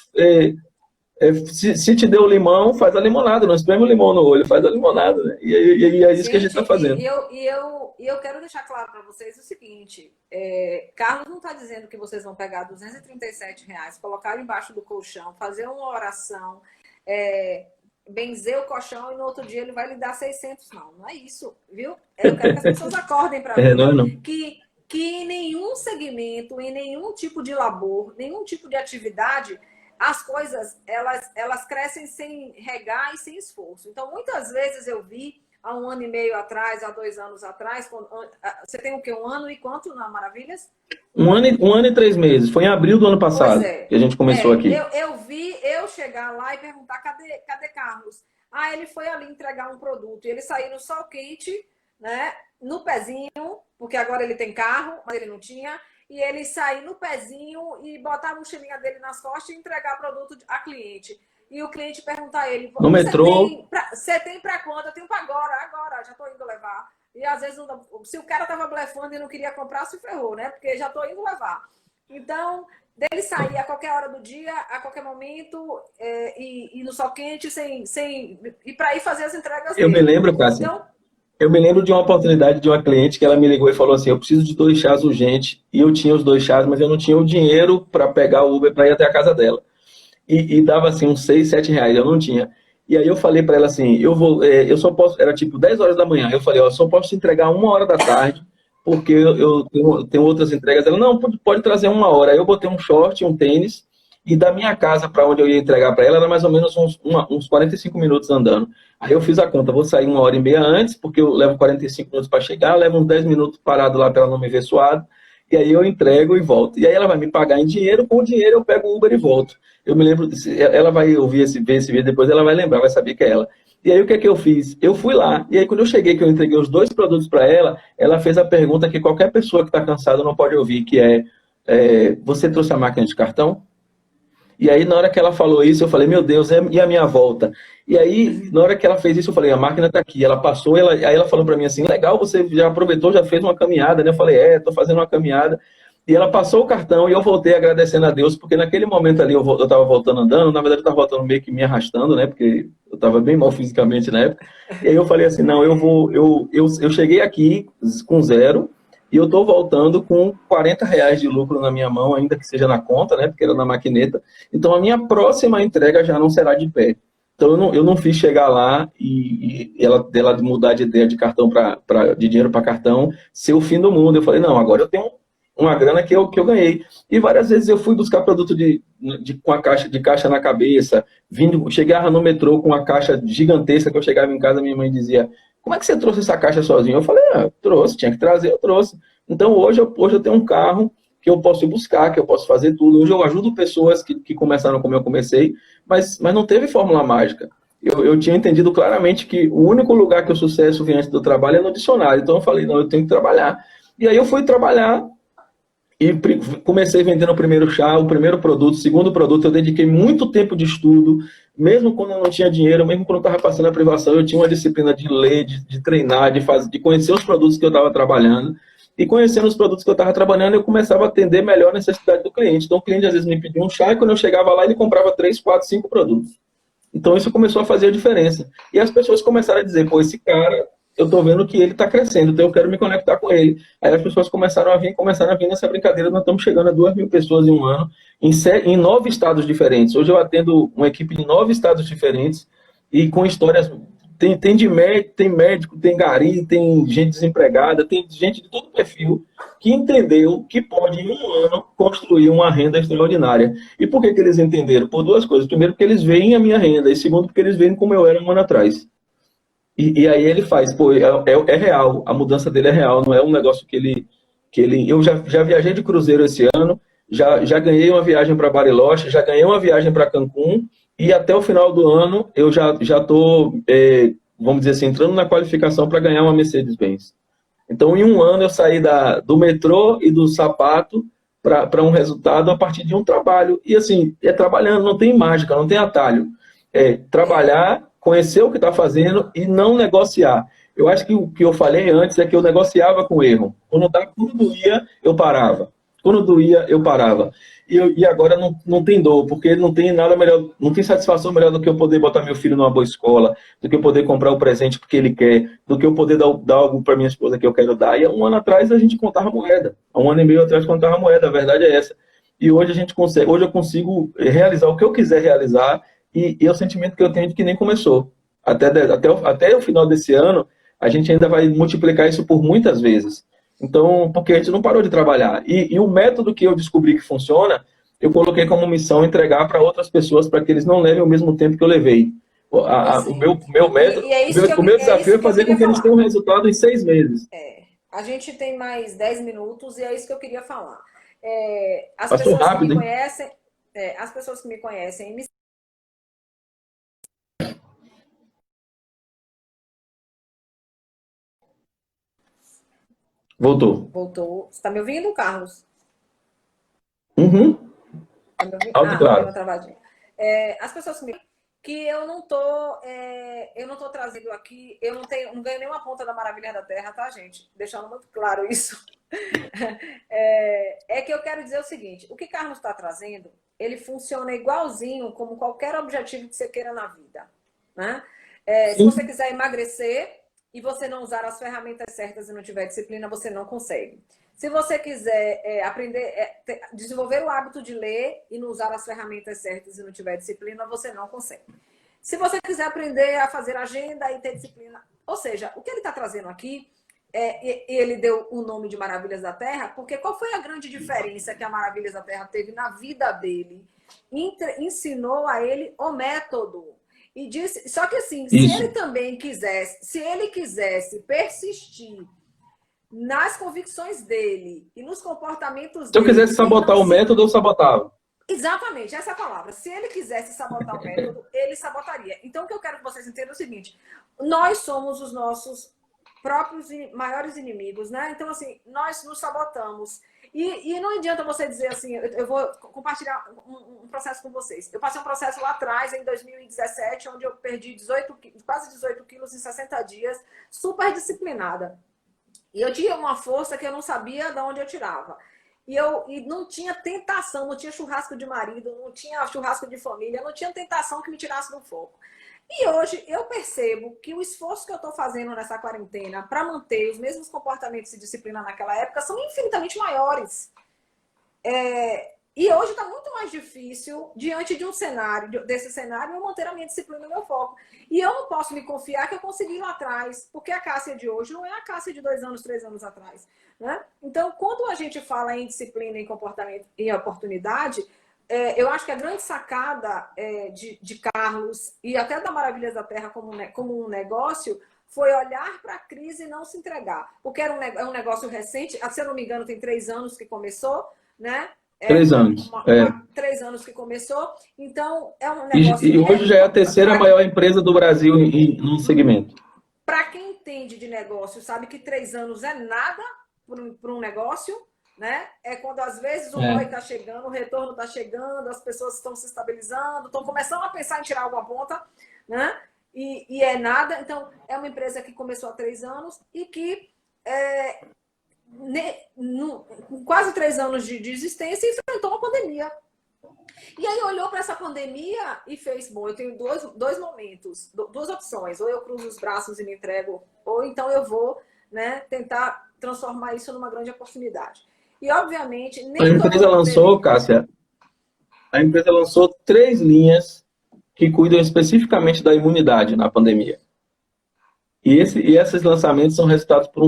Speaker 2: se te deu limão, faz a limonada. Não espreme o limão no olho, faz a limonada. Né? E é isso que a gente está fazendo.
Speaker 1: E eu quero deixar claro para vocês o seguinte: Carlos não está dizendo que vocês vão pegar R$ 237, colocar embaixo do colchão, fazer uma oração, benzer o colchão e no outro dia ele vai lhe dar 600. Não é isso, viu? Eu quero que as pessoas acordem para mim.
Speaker 2: Não.
Speaker 1: Que em nenhum segmento, em nenhum tipo de labor, nenhum tipo de atividade, as coisas elas crescem sem regar e sem esforço. Então, muitas vezes eu vi, há 1 ano e meio atrás, há 2 anos atrás, você tem o quê? 1 ano e quanto na Maravilhas?
Speaker 2: 1 ano e 3 meses. Foi em abril do ano passado que a gente começou aqui.
Speaker 1: Eu vi eu chegar lá e perguntar: cadê Carlos? Ele foi ali entregar um produto. E ele saiu no sol quente, né, no pezinho, porque agora ele tem carro, mas ele não tinha. E ele sair no pezinho e botar a mochilinha dele nas costas e entregar produto a cliente. E o cliente perguntar a ele:
Speaker 2: no metrô,
Speaker 1: você tem para quando? Eu tenho para agora, já estou indo levar. E às vezes, se o cara estava blefando e não queria comprar, se ferrou, né? Porque já estou indo levar. Então, dele sair a qualquer hora do dia, a qualquer momento, e no sol quente, e para ir fazer as entregas dele.
Speaker 2: Eu me lembro, Cássia. Então, eu me lembro de uma oportunidade de uma cliente que ela me ligou e falou assim: eu preciso de 2 chás urgente. E eu tinha os 2 chás, mas eu não tinha o dinheiro para pegar o Uber para ir até a casa dela. E dava assim uns R$ 6, R$ 7, eu não tinha. E aí eu falei para ela assim: eu só posso, era tipo 10 horas da manhã. Eu falei: eu só posso te entregar 1 hora da tarde, porque eu tenho outras entregas. Ela: não, pode trazer 1 hora. Aí eu botei um short, um tênis, e da minha casa para onde eu ia entregar para ela era mais ou menos uns 45 minutos andando. Aí eu fiz a conta: vou sair 1h30 antes, porque eu levo 45 minutos para chegar, levo uns 10 minutos parado lá para ela não me ver suado, e aí eu entrego e volto. E aí ela vai me pagar em dinheiro, com o dinheiro eu pego o Uber e volto. Eu me lembro, ela vai ver esse vídeo depois, ela vai lembrar, vai saber que é ela. E aí o que é que eu fiz? Eu fui lá, e aí quando eu cheguei, que eu entreguei os 2 produtos para ela, ela fez a pergunta que qualquer pessoa que está cansada não pode ouvir, que você trouxe a máquina de cartão? E aí, na hora que ela falou isso, eu falei: meu Deus, e a minha volta? E aí, na hora que ela fez isso, eu falei: a máquina está aqui. Ela passou, aí ela falou para mim assim: legal, você já aproveitou, já fez uma caminhada, né? Eu falei: estou fazendo uma caminhada. E ela passou o cartão e eu voltei agradecendo a Deus, porque naquele momento ali eu estava voltando andando, na verdade eu estava voltando meio que me arrastando, né? Porque eu estava bem mal fisicamente na época. E aí eu falei assim: não, eu cheguei aqui com 0, e eu estou voltando com R$ 40 de lucro na minha mão, ainda que seja na conta, né? Porque era na maquineta. Então a minha próxima entrega já não será de pé. Então eu não fiz chegar lá e ela mudar de ideia de cartão de dinheiro para cartão ser o fim do mundo. Eu falei: não, agora eu tenho uma grana que eu ganhei. E várias vezes eu fui buscar produto com a caixa na cabeça, chegava no metrô com uma caixa gigantesca, que eu chegava em casa, minha mãe dizia: como é que você trouxe essa caixa sozinho? Eu falei: trouxe, tinha que trazer, eu trouxe. Então hoje eu tenho um carro que eu posso ir buscar, que eu posso fazer tudo. Hoje eu ajudo pessoas que começaram como eu comecei, mas não teve fórmula mágica. eu tinha entendido claramente que o único lugar que o sucesso vem antes do trabalho é no dicionário. Então eu falei, não, eu tenho que trabalhar. E aí eu fui trabalhar e comecei vendendo o primeiro chá, o primeiro produto, o segundo produto. Eu dediquei muito tempo de estudo, mesmo quando eu não tinha dinheiro, mesmo quando eu estava passando a privação, eu tinha uma disciplina de ler, de treinar, de fazer, de conhecer os produtos que eu estava trabalhando. E conhecendo os produtos que eu estava trabalhando, eu começava a atender melhor a necessidade do cliente. Então o cliente às vezes me pedia um chá e quando eu chegava lá ele comprava 3, 4, 5 produtos. Então isso começou a fazer a diferença. E as pessoas começaram a dizer, pô, esse cara, eu tô vendo que ele está crescendo, então eu quero me conectar com ele. Aí as pessoas começaram a vir nessa brincadeira, nós estamos chegando a 2.000 pessoas em um ano, em 9 estados diferentes. Hoje eu atendo uma equipe de 9 estados diferentes e com histórias. Tem médico, tem gari, tem gente desempregada, tem gente de todo perfil que entendeu que pode, em um ano, construir uma renda extraordinária. E por que eles entenderam? Por duas coisas. Primeiro, porque eles veem a minha renda. E segundo, porque eles veem como eu era um ano atrás. E aí ele faz, pô, é real. A mudança dele é real. Não é um negócio que ele. Eu já viajei de cruzeiro esse ano, já ganhei uma viagem para Bariloche, já ganhei uma viagem para Cancún. E até o final do ano eu já estou, vamos dizer assim, entrando na qualificação para ganhar uma Mercedes-Benz. Então, em um ano, eu saí do metrô e do sapato para um resultado a partir de um trabalho. E assim, é trabalhando, não tem mágica, não tem atalho. É trabalhar, conhecer o que está fazendo e não negociar. Eu acho que o que eu falei antes é que eu negociava com o erro. Quando doía, eu parava. Quando doía, eu parava. E agora não tem dor, porque não tem nada melhor, não tem satisfação melhor do que eu poder botar meu filho numa boa escola, do que eu poder comprar o presente porque ele quer, do que eu poder dar algo para minha esposa que eu quero dar. E há um ano atrás a gente contava moeda. Há um ano e meio atrás contava moeda, a verdade é essa. E hoje a gente consegue, hoje eu consigo realizar o que eu quiser realizar e é o sentimento que eu tenho de que nem começou. Até o final desse ano, a gente ainda vai multiplicar isso por muitas vezes. Então, porque a gente não parou de trabalhar. E o método que eu descobri que funciona, eu coloquei como missão entregar para outras pessoas para que eles não levem o mesmo tempo que eu levei. O meu método,
Speaker 1: e é isso que
Speaker 2: o meu
Speaker 1: é
Speaker 2: desafio
Speaker 1: isso
Speaker 2: é
Speaker 1: que eu
Speaker 2: fazer com
Speaker 1: queria
Speaker 2: que eles
Speaker 1: falar.
Speaker 2: tenham um resultado em 6 meses.
Speaker 1: A gente tem mais 10 minutos e é isso que eu queria falar. As
Speaker 2: Passou
Speaker 1: pessoas que me
Speaker 2: rápido, hein?
Speaker 1: conhecem, as pessoas que me conhecem me
Speaker 2: Voltou.
Speaker 1: voltou. Você está me ouvindo, Carlos?
Speaker 2: Uhum.
Speaker 1: Tá me ouvindo?
Speaker 2: Alto e
Speaker 1: Ah, deu uma
Speaker 2: claro.
Speaker 1: travadinha. As pessoas que eu não tô trazendo aqui, eu não ganho nenhuma ponta da maravilha da terra, tá, gente? Deixando muito claro isso. É que eu quero dizer o seguinte: o que Carlos está trazendo, ele funciona igualzinho como qualquer objetivo que você queira na vida, né? Se você
Speaker 2: Sim.
Speaker 1: quiser emagrecer e você não usar as ferramentas certas e não tiver disciplina, você não consegue. Se você quiser desenvolver o hábito de ler e não usar as ferramentas certas e não tiver disciplina, você não consegue. Se você quiser aprender a fazer agenda e ter disciplina, ou seja, o que ele está trazendo aqui, ele deu o nome de Maravilhas da Terra, porque qual foi a grande diferença que a Maravilhas da Terra teve na vida dele? Ensinou a ele o método. E disse, só que assim,
Speaker 2: Isso.
Speaker 1: se ele quisesse persistir nas convicções dele e nos comportamentos
Speaker 2: Se eu quisesse
Speaker 1: dele em não
Speaker 2: sabotar o
Speaker 1: se.
Speaker 2: método, eu sabotava.
Speaker 1: Exatamente, essa é a palavra. Se ele quisesse sabotar o método, ele sabotaria. Então, o que eu quero que vocês entendam é o seguinte: nós somos os nossos próprios maiores inimigos, né? Então, assim, nós nos sabotamos. E não adianta você dizer assim, eu vou compartilhar um processo com vocês. Eu passei um processo lá atrás, em 2017, onde eu perdi quase 18 quilos em 60 dias, super disciplinada. E eu tinha uma força que eu não sabia de onde eu tirava. E não tinha tentação, não tinha churrasco de marido, não tinha churrasco de família, não tinha tentação que me tirasse do foco. E hoje eu percebo que o esforço que eu estou fazendo nessa quarentena para manter os mesmos comportamentos e disciplina naquela época são infinitamente maiores. E hoje está muito mais difícil, diante de desse cenário, eu manter a minha disciplina e o meu foco. E eu não posso me confiar que eu consegui lá atrás, porque a Cássia de hoje não é a Cássia de 2 anos, 3 anos atrás. Né? Então, quando a gente fala em disciplina, em comportamento e oportunidade, eu acho que a grande sacada de Carlos e até da Maravilhas da Terra como um negócio foi olhar para a crise e não se entregar. Porque é um negócio recente, se eu não me engano, tem 3 anos que começou, né?
Speaker 2: 3 anos.
Speaker 1: 3 anos que começou. Então, é um
Speaker 2: E
Speaker 1: negócio...
Speaker 2: hoje já é a terceira maior empresa do Brasil no segmento.
Speaker 1: Para quem entende de negócio, sabe que 3 anos é nada para um negócio, né? É quando às vezes o ROI está chegando, o retorno está chegando, as pessoas estão se estabilizando, estão começando a pensar em tirar alguma ponta, né? E é nada. Então, é uma empresa que começou há 3 anos e que, com quase 3 anos de existência, enfrentou uma pandemia. E aí olhou para essa pandemia e fez, bom, eu tenho dois momentos, duas opções, ou eu cruzo os braços e me entrego, ou então eu vou, né, tentar transformar isso numa grande oportunidade. E, obviamente, nem
Speaker 2: a empresa lançou, Cássia, a empresa lançou 3 linhas que cuidam especificamente da imunidade na pandemia. E esses lançamentos são resultados por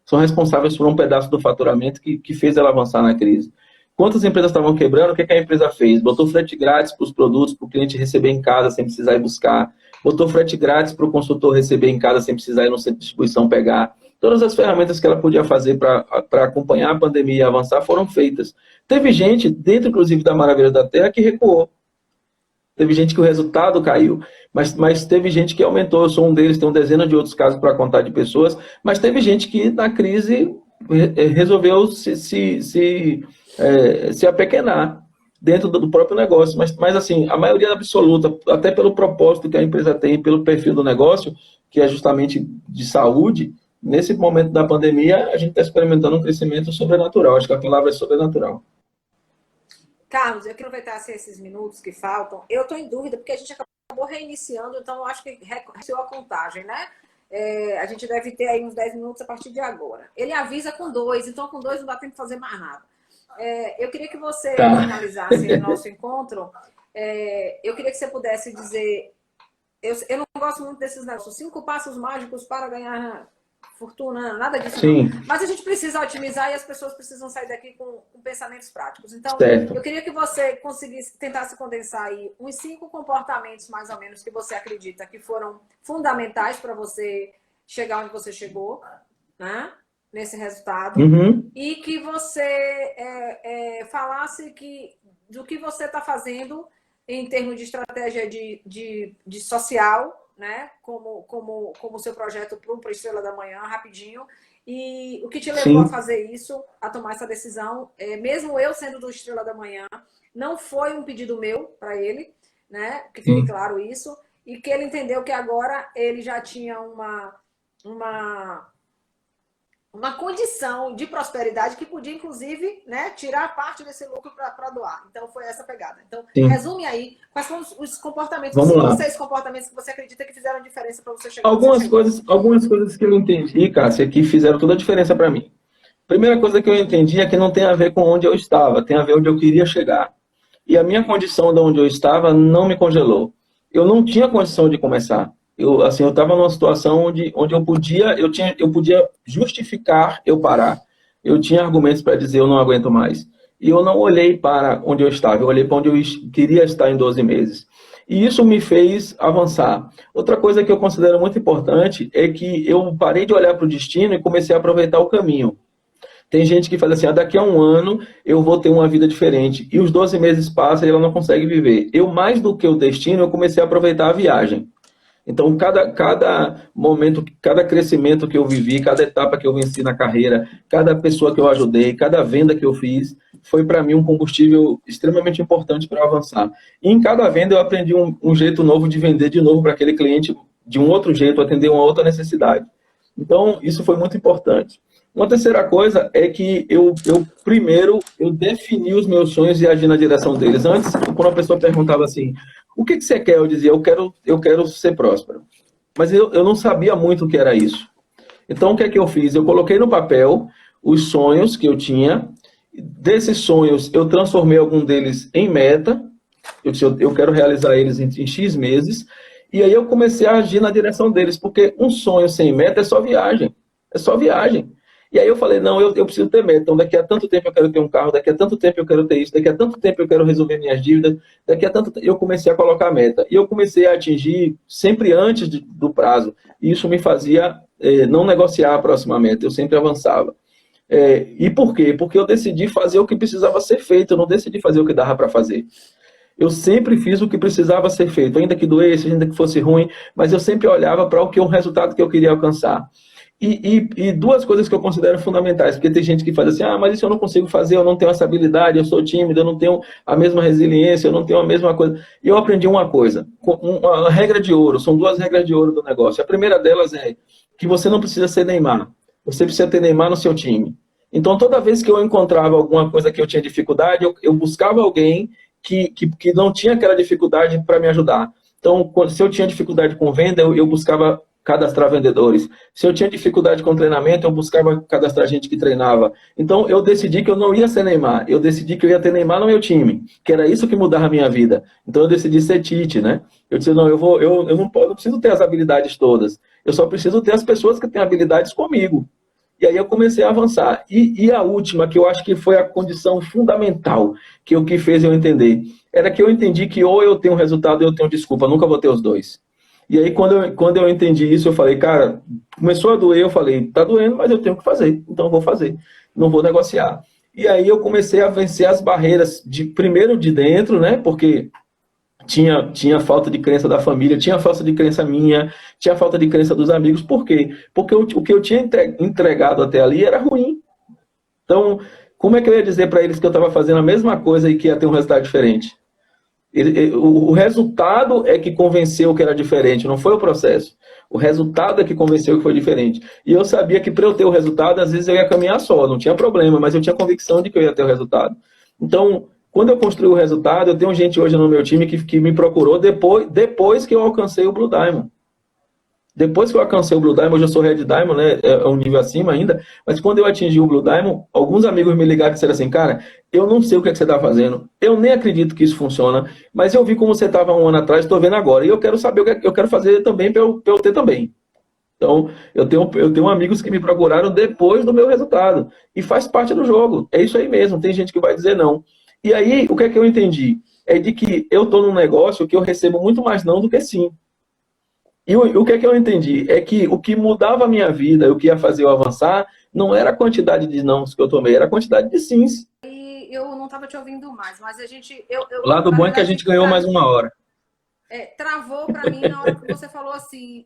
Speaker 2: são responsáveis por um pedaço do faturamento que fez ela avançar na crise. Quantas empresas estavam quebrando, o que a empresa fez? Botou frete grátis para os produtos, para o cliente receber em casa sem precisar ir buscar. Botou frete grátis para o consultor receber em casa sem precisar ir no centro de distribuição pegar. Todas as ferramentas que ela podia fazer para acompanhar a pandemia e avançar foram feitas. Teve gente, dentro inclusive da Maravilha da Terra, que recuou. Teve gente que o resultado caiu, mas teve gente que aumentou. Eu sou um deles, tem dezenas de outros casos para contar de pessoas, mas teve gente que na crise resolveu se apequenar dentro do próprio negócio. Mas assim, a maioria absoluta, até pelo propósito que a empresa tem, pelo perfil do negócio, que é justamente de saúde, nesse momento da pandemia, a gente está experimentando um crescimento sobrenatural. Acho que a palavra é sobrenatural.
Speaker 1: Carlos, eu quero aproveitar esses minutos que faltam. Eu estou em dúvida, porque a gente acabou reiniciando, então eu acho que reiniciou a contagem, né? A gente deve ter aí uns 10 minutos a partir de agora. Ele avisa com 2, então com 2 não dá tempo de fazer mais nada. Eu queria que você finalizasse o nosso encontro. Eu queria que você pudesse dizer... Eu não gosto muito desses negócios. 5 passos mágicos para ganhar fortuna, nada disso.
Speaker 2: Sim.
Speaker 1: Mas a gente precisa otimizar e as pessoas precisam sair daqui com pensamentos práticos. Então,
Speaker 2: certo.
Speaker 1: Eu queria que você tentasse condensar aí uns 5 comportamentos, mais ou menos, que você acredita que foram fundamentais para você chegar onde você chegou, né? Nesse resultado.
Speaker 2: Uhum.
Speaker 1: E que você falasse do que você está fazendo em termos de estratégia de social, né? Como o seu projeto para Estrela da Manhã, rapidinho. E o que te levou a fazer isso, a tomar essa decisão, mesmo eu sendo do Estrela da Manhã, não foi um pedido meu para ele, né? Que fique claro isso. E que ele entendeu que agora ele já tinha uma condição de prosperidade que podia, inclusive, né, tirar parte desse lucro para doar. Então, foi essa pegada. Então, resume aí quais foram os comportamentos, os 5 ou 6 comportamentos que você acredita que fizeram diferença para você chegar.
Speaker 2: Algumas coisas que eu entendi, Cássia, que fizeram toda a diferença para mim. Primeira coisa que eu entendi é que não tem a ver com onde eu estava, tem a ver onde eu queria chegar. E a minha condição de onde eu estava não me congelou. Eu não tinha condição de começar. Eu estava numa situação onde eu podia justificar eu parar. Eu tinha argumentos para dizer eu não aguento mais. E eu não olhei para onde eu estava, eu olhei para onde eu queria estar em 12 meses. E isso me fez avançar. Outra coisa que eu considero muito importante é que eu parei de olhar para o destino e comecei a aproveitar o caminho. Tem gente que fala assim, daqui a 1 ano eu vou ter uma vida diferente. E os 12 meses passam e ela não consegue viver. Eu, mais do que o destino, eu comecei a aproveitar a viagem. Então, cada momento, cada crescimento que eu vivi, cada etapa que eu venci na carreira, cada pessoa que eu ajudei, cada venda que eu fiz, foi para mim um combustível extremamente importante para avançar. E em cada venda eu aprendi um jeito novo de vender de novo para aquele cliente, de um outro jeito, atender uma outra necessidade. Então, isso foi muito importante. Uma terceira coisa é que primeiro, eu defini os meus sonhos e agi na direção deles. Antes, quando a pessoa perguntava assim, o que você quer? Eu dizia, eu quero ser próspero. Mas eu não sabia muito o que era isso. Então, o que é que eu fiz? Eu coloquei no papel os sonhos que eu tinha. Desses sonhos, eu transformei algum deles em meta. Eu disse, eu quero realizar eles em X meses. E aí eu comecei a agir na direção deles, porque um sonho sem meta é só viagem. É só viagem. E aí eu falei, não, eu preciso ter meta. Então, daqui a tanto tempo eu quero ter um carro, daqui a tanto tempo eu quero ter isso, daqui a tanto tempo eu quero resolver minhas dívidas, daqui a tanto tempo eu comecei a colocar meta. E eu comecei a atingir sempre antes do prazo. E isso me fazia não negociar a próxima meta, eu sempre avançava. E por quê? Porque eu decidi fazer o que precisava ser feito, eu não decidi fazer o que dava para fazer. Eu sempre fiz o que precisava ser feito, ainda que doesse, ainda que fosse ruim, mas eu sempre olhava para o resultado que eu queria alcançar. E duas coisas que eu considero fundamentais, porque tem gente que faz assim, mas isso eu não consigo fazer, eu não tenho essa habilidade, eu sou tímido, eu não tenho a mesma resiliência, eu não tenho a mesma coisa. E eu aprendi uma coisa, uma regra de ouro, são duas regras de ouro do negócio. A primeira delas é que você não precisa ser Neymar, você precisa ter Neymar no seu time. Então, toda vez que eu encontrava alguma coisa que eu tinha dificuldade, eu buscava alguém que não tinha aquela dificuldade para me ajudar. Então, se eu tinha dificuldade com venda, eu buscava cadastrar vendedores. Se eu tinha dificuldade com treinamento, eu buscava cadastrar gente que treinava. Então, eu decidi que eu não ia ser Neymar. Eu decidi que eu ia ter Neymar no meu time, que era isso que mudava a minha vida. Então, eu decidi ser Tite, né? Eu disse, não, eu não preciso ter as habilidades todas. Eu só preciso ter as pessoas que têm habilidades comigo. E aí eu comecei a avançar. E a última, que eu acho que foi a condição fundamental que fez eu entender, era que eu entendi que ou eu tenho resultado ou eu tenho desculpa, nunca vou ter os dois. E aí, quando eu entendi isso, eu falei, cara, começou a doer, eu falei, tá doendo, mas eu tenho que fazer, então eu vou fazer, não vou negociar. E aí eu comecei a vencer as barreiras, primeiro de dentro, né, porque tinha falta de crença da família, tinha falta de crença minha, tinha falta de crença dos amigos. Por quê? Porque o que eu tinha entregado até ali era ruim. Então, como é que eu ia dizer para eles que eu estava fazendo a mesma coisa e que ia ter um resultado diferente? O resultado é que convenceu que era diferente, não foi o processo. O resultado é que convenceu que foi diferente. E eu sabia que para eu ter o resultado, às vezes eu ia caminhar só, não tinha problema, mas eu tinha convicção de que eu ia ter o resultado. Então, quando eu construí o resultado, eu tenho gente hoje no meu time que me procurou depois que eu alcancei o Blue Diamond. Depois que eu alcancei o Blue Diamond, hoje eu sou Red Diamond, né? É um nível acima ainda, mas quando eu atingi o Blue Diamond, alguns amigos me ligaram e disseram assim, cara, eu não sei o que é que você está fazendo, eu nem acredito que isso funciona, mas eu vi como você estava um ano atrás, estou vendo agora, e eu quero saber o que eu quero fazer também para eu ter também. Então, eu tenho amigos que me procuraram depois do meu resultado, e faz parte do jogo, é isso aí mesmo, tem gente que vai dizer não. E aí, o que é que eu entendi? É de que eu estou num negócio que eu recebo muito mais não do que sim. E o que é que eu entendi? É que o que mudava a minha vida, o que ia fazer eu avançar, não era a quantidade de nãos que eu tomei, era a quantidade de sims.
Speaker 1: E eu não estava te ouvindo mais, mas a gente...
Speaker 2: O lado bom é que a gente ganhou mais uma hora.
Speaker 1: Travou para mim na hora que você falou assim,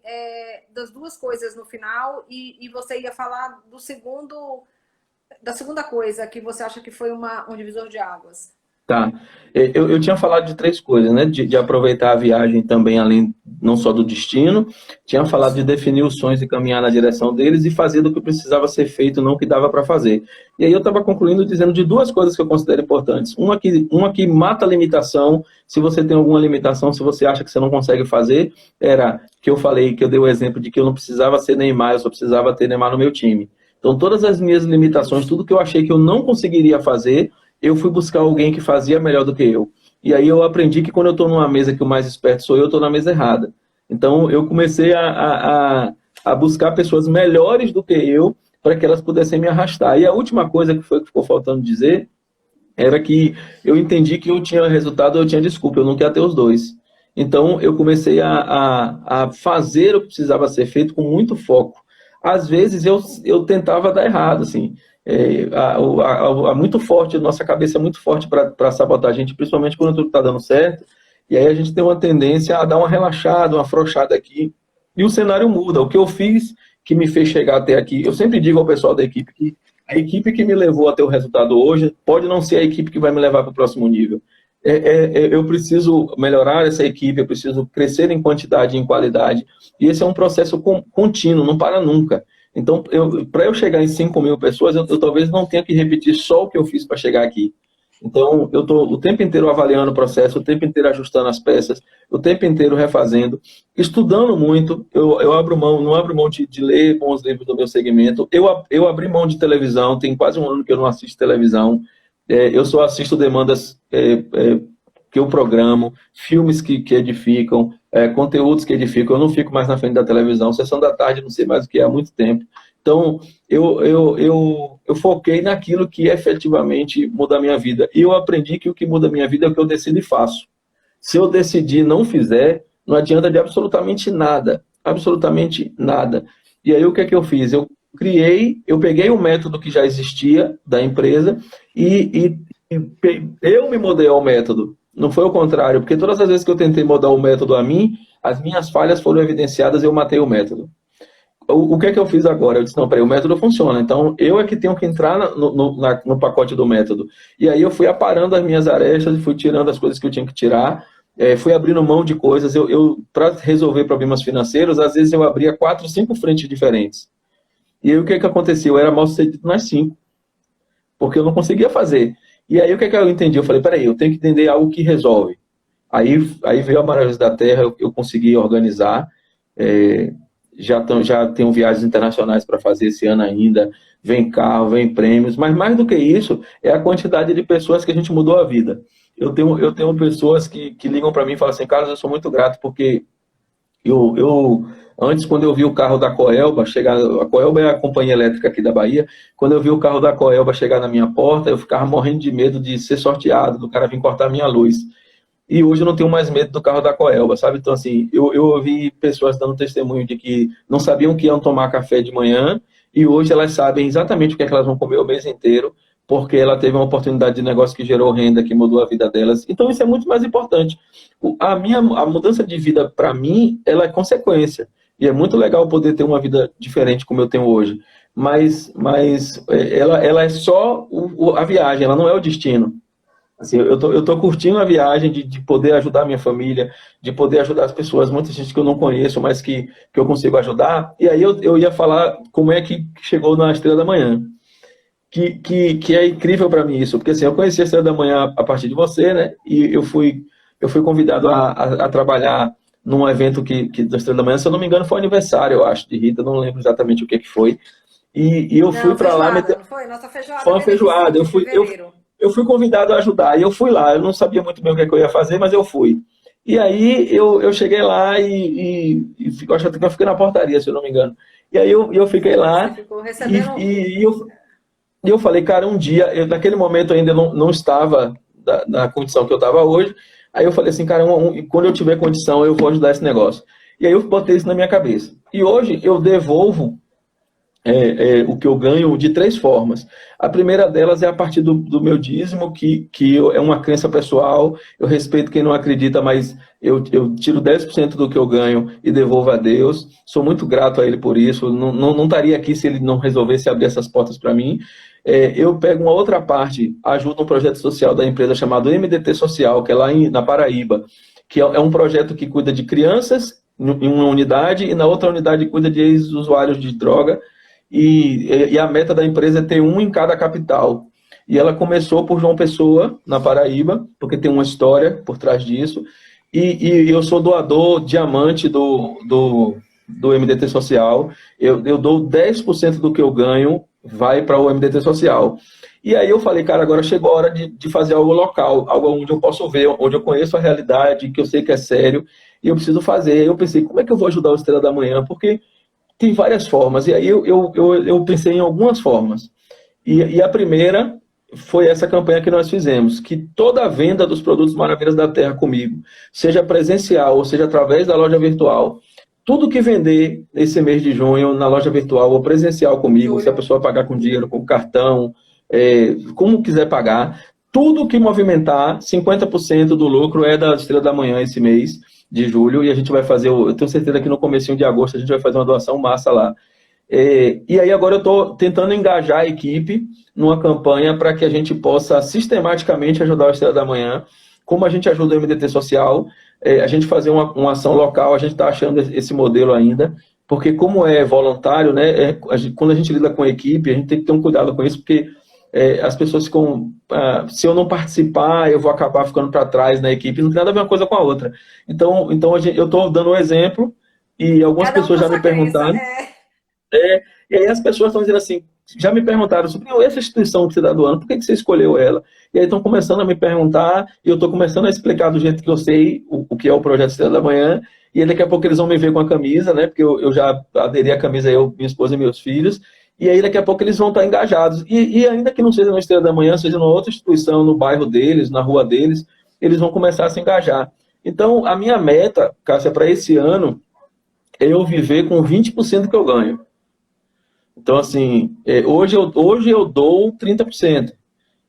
Speaker 1: das duas coisas no final, e você ia falar da segunda coisa que você acha que foi um divisor de águas.
Speaker 2: Tá. Eu tinha falado de três coisas, né? De aproveitar a viagem também, além não só do destino. Tinha falado de definir os sonhos e caminhar na direção deles e fazer do que precisava ser feito, não o que dava para fazer. E aí eu estava concluindo dizendo de duas coisas que eu considero importantes. Uma que mata a limitação. Se você tem alguma limitação, se você acha que você não consegue fazer, era que eu falei, que eu dei o exemplo de que eu não precisava ser Neymar, eu só precisava ter Neymar no meu time. Então, todas as minhas limitações, tudo que eu achei que eu não conseguiria fazer, eu fui buscar alguém que fazia melhor do que eu. E aí eu aprendi que quando eu estou numa mesa que o mais esperto sou eu estou na mesa errada. Então eu comecei a buscar pessoas melhores do que eu para que elas pudessem me arrastar. E a última coisa que ficou faltando dizer era que eu entendi que eu tinha resultado, eu tinha desculpa, eu não queria ter os dois. Então eu comecei a fazer o que precisava ser feito com muito foco. Às vezes eu tentava dar errado, assim. Muito forte, nossa cabeça é muito forte para sabotar a gente, principalmente quando tudo está dando certo, e aí a gente tem uma tendência a dar uma relaxada, uma afrouxada aqui, e o cenário muda. O que eu fiz que me fez chegar até aqui, eu sempre digo ao pessoal da equipe que a equipe que me levou a ter o resultado hoje pode não ser a equipe que vai me levar para o próximo nível. Eu preciso melhorar essa equipe, eu preciso crescer em quantidade e em qualidade, e esse é um processo contínuo, não para nunca. Então, para eu chegar em 5 mil pessoas, eu talvez não tenha que repetir só o que eu fiz para chegar aqui. Então, eu estou o tempo inteiro avaliando o processo, o tempo inteiro ajustando as peças, o tempo inteiro refazendo, estudando muito. Eu abro mão, não abro mão de ler bons livros do meu segmento. Eu abri mão de televisão, tem quase um ano que eu não assisto televisão. Eu só assisto demandas que eu programo, filmes que edificam, conteúdos que edificam. Eu não fico mais na frente da televisão, sessão da tarde, não sei mais o que é há muito tempo. Então, eu foquei naquilo que efetivamente muda a minha vida. E eu aprendi que o que muda a minha vida é o que eu decido e faço. Se eu decidir e não fizer, não adianta de absolutamente nada. Absolutamente nada. E aí, o que é que eu fiz? eu peguei um método que já existia da empresa eu me mudei ao método. Não foi o contrário, porque todas as vezes que eu tentei mudar o método a mim, as minhas falhas foram evidenciadas e eu matei o método. O que é que eu fiz agora? Eu disse, não, peraí, o método funciona, então eu é que tenho que entrar no pacote do método. E aí eu fui aparando as minhas arestas, fui tirando as coisas que eu tinha que tirar, fui abrindo mão de coisas. Para resolver problemas financeiros, às vezes eu abria 4, 5 frentes diferentes. E aí o que é que aconteceu? Eu era mal sucedido nas 5, porque eu não conseguia fazer. E aí o que é que eu entendi? Eu falei, peraí, eu tenho que entender algo que resolve. Aí veio a Maravilhas da Terra, eu consegui organizar, já tenho viagens internacionais para fazer esse ano ainda, vem carro, vem prêmios, mas mais do que isso, é a quantidade de pessoas que a gente mudou a vida. Eu tenho pessoas que ligam para mim e falam assim, Carlos, eu sou muito grato, porque antes, quando eu vi o carro da Coelba chegar, a Coelba é a companhia elétrica aqui da Bahia, quando eu vi o carro da Coelba chegar na minha porta, eu ficava morrendo de medo de ser sorteado, do cara vir cortar a minha luz. E hoje eu não tenho mais medo do carro da Coelba, sabe? Então, assim, eu ouvi pessoas dando testemunho de que não sabiam que iam tomar café de manhã e hoje elas sabem exatamente o que é que elas vão comer o mês inteiro, porque ela teve uma oportunidade de negócio que gerou renda, que mudou a vida delas. Então, isso é muito mais importante. A mudança de vida, para mim, ela é consequência. E é muito legal poder ter uma vida diferente como eu tenho hoje. Mas ela é só a viagem, ela não é o destino. Assim, eu tô curtindo a viagem de poder ajudar a minha família, de poder ajudar as pessoas, muita gente que eu não conheço, mas que eu consigo ajudar. E aí eu ia falar como é que chegou na Estrela da Manhã. Que é incrível para mim isso, porque assim, eu conheci a Estrela da Manhã a partir de você, né? E eu fui convidado a trabalhar num evento da Estrela da Manhã, se eu não me engano, foi aniversário, eu acho, de Rita, não lembro exatamente o que foi. E eu fui para lá.
Speaker 1: Não foi? Nossa feijoada.
Speaker 2: Foi uma feijoada. Eu fui convidado a ajudar, e eu fui lá. Eu não sabia muito bem o que é que eu ia fazer, mas eu fui. E aí eu cheguei lá eu acho que eu fiquei na portaria, se eu não me engano. E aí eu fiquei lá.
Speaker 1: Você ficou recebendo...
Speaker 2: E eu falei, cara, um dia, naquele momento ainda não estava na condição que eu estava hoje. Aí eu falei assim, cara, quando eu tiver condição, eu vou ajudar esse negócio. E aí eu botei isso na minha cabeça. E hoje eu devolvo o que eu ganho de 3 formas. A primeira delas é a partir do meu dízimo, que é uma crença pessoal. Eu respeito quem não acredita, mas eu tiro 10% do que eu ganho e devolvo a Deus. Sou muito grato a Ele por isso. Não estaria aqui se Ele não resolvesse abrir essas portas para mim. Eu pego uma outra parte, ajudo um projeto social da empresa chamado MDT Social, que é lá na Paraíba, que é um projeto que cuida de crianças em uma unidade e na outra unidade cuida de ex-usuários de droga. E a meta da empresa é ter um em cada capital. E ela começou por João Pessoa, na Paraíba, porque tem uma história por trás disso. E eu sou doador diamante do MDT Social. Eu dou 10% do que eu ganho, vai para o MDT Social. E aí eu falei, cara, agora chegou a hora de fazer algo local, algo onde eu posso ver, onde eu conheço a realidade, que eu sei que é sério, e eu preciso fazer. Aí eu pensei, como é que eu vou ajudar o Estrela da Manhã? Porque tem várias formas, e aí eu pensei em algumas formas. E a primeira foi essa campanha que nós fizemos, que toda a venda dos produtos Maravilhas da Terra comigo, seja presencial ou seja através da loja virtual, tudo que vender esse mês de junho na loja virtual ou presencial comigo, se a pessoa pagar com dinheiro, com cartão, como quiser pagar, tudo que movimentar, 50% do lucro é da Estrela da Manhã esse mês de julho, e a gente vai fazer, eu tenho certeza que no comecinho de agosto a gente vai fazer uma doação massa lá. E aí agora eu estou tentando engajar a equipe numa campanha para que a gente possa sistematicamente ajudar a Estrela da Manhã, como a gente ajuda o MDT Social, a gente fazer uma ação local, a gente está achando esse modelo ainda, porque como é voluntário, né, quando a gente lida com a equipe, a gente tem que ter um cuidado com isso, porque as pessoas ficam, se eu não participar, eu vou acabar ficando para trás na equipe, não tem nada a ver uma coisa com a outra. Então eu estou dando um exemplo, e algumas pessoas já me perguntaram, e aí as pessoas estão dizendo assim, já me perguntaram sobre essa instituição que você está doando, por que você escolheu ela? E aí estão começando a me perguntar, e eu estou começando a explicar do jeito que eu sei o que é o Projeto Estrela da Manhã, e aí daqui a pouco eles vão me ver com a camisa, né? Porque eu já aderi à camisa, eu, minha esposa e meus filhos, e aí daqui a pouco eles vão estar engajados. E ainda que não seja na Estrela da Manhã, seja numa outra instituição, no bairro deles, na rua deles, eles vão começar a se engajar. Então, a minha meta, Cássia, para esse ano, é eu viver com 20% que eu ganho. Então, assim, hoje eu dou 30%.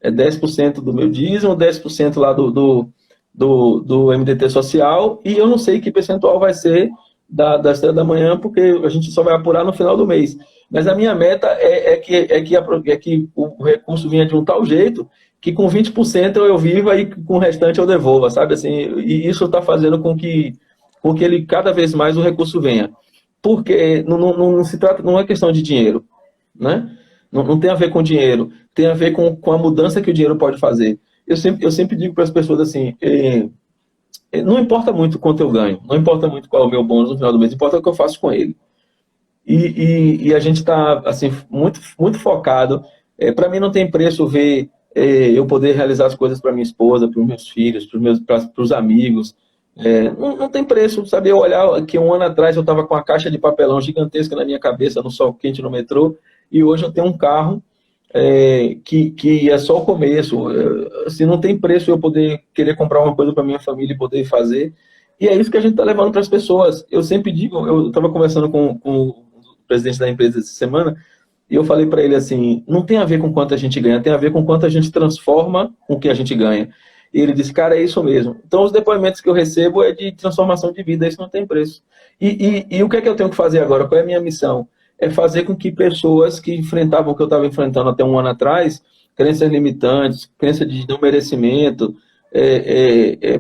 Speaker 2: É 10% do meu dízimo, 10% lá do MDT social, e eu não sei que percentual vai ser das 3 da manhã, porque a gente só vai apurar no final do mês. Mas a minha meta é que o recurso vinha de um tal jeito que com 20% eu viva e com o restante eu devolva, sabe? Assim, e isso está fazendo com que ele cada vez mais o recurso venha. Porque não se trata, não é questão de dinheiro, né? Não tem a ver com dinheiro, tem a ver com a mudança que o dinheiro pode fazer. Eu sempre digo para as pessoas assim, não importa muito quanto eu ganho, não importa muito qual é o meu bônus no final do mês, importa o que eu faço com ele. E a gente está assim, muito, muito focado. Para mim não tem preço ver eu poder realizar as coisas para minha esposa, para os meus filhos, para os amigos. Não tem preço, sabe? Eu olhar que um ano atrás eu estava com uma caixa de papelão gigantesca na minha cabeça, no sol quente no metrô, e hoje eu tenho um carro que é só o começo. Assim, não tem preço eu poder querer comprar uma coisa para minha família e poder fazer. E é isso que a gente está levando para as pessoas. Eu sempre digo, eu estava conversando com o presidente da empresa essa semana, e eu falei para ele assim, não tem a ver com quanto a gente ganha, tem a ver com quanto a gente transforma com o que a gente ganha. E ele disse, cara, é isso mesmo. Então, os depoimentos que eu recebo é de transformação de vida, isso não tem preço. E o que é que eu tenho que fazer agora? Qual é a minha missão? É fazer com que pessoas que enfrentavam o que eu estava enfrentando até um ano atrás, crenças limitantes, crença de não merecimento,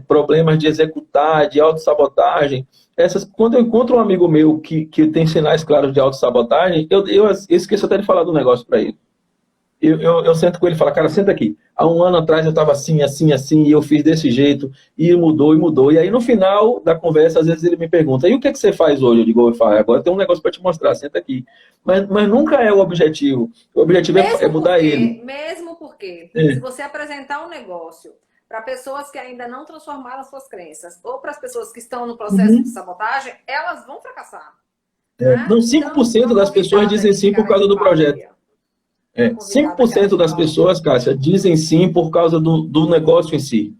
Speaker 2: problemas de executar, de autossabotagem, quando eu encontro um amigo meu que tem sinais claros de autossabotagem, eu esqueço até de falar do negócio para ele. Eu sento com ele e falo, cara, senta aqui. Há um ano atrás eu estava assim, assim, assim, e eu fiz desse jeito, e mudou, e mudou. E aí, no final da conversa, às vezes ele me pergunta, e o que é que você faz hoje? Eu digo, eu falo, agora tem um negócio para te mostrar, senta aqui. Mas nunca é o objetivo. O objetivo é mudar ele.
Speaker 1: Mesmo porque, se
Speaker 2: É.
Speaker 1: você apresentar um negócio para pessoas que ainda não transformaram as suas crenças, ou para as pessoas que estão no processo de
Speaker 2: Uhum.
Speaker 1: sabotagem, elas vão fracassar. Né?
Speaker 2: Não,
Speaker 1: Então, uma
Speaker 2: 5% das pessoas
Speaker 1: convidada
Speaker 2: dizem
Speaker 1: aí,
Speaker 2: sim por
Speaker 1: cara de
Speaker 2: causa do
Speaker 1: pau
Speaker 2: projeto.
Speaker 1: aí, ó. Uma
Speaker 2: Cinco
Speaker 1: convidada
Speaker 2: por
Speaker 1: cara
Speaker 2: cento
Speaker 1: de
Speaker 2: das
Speaker 1: pau.
Speaker 2: pessoas, Cássia, dizem sim por causa do negócio em si.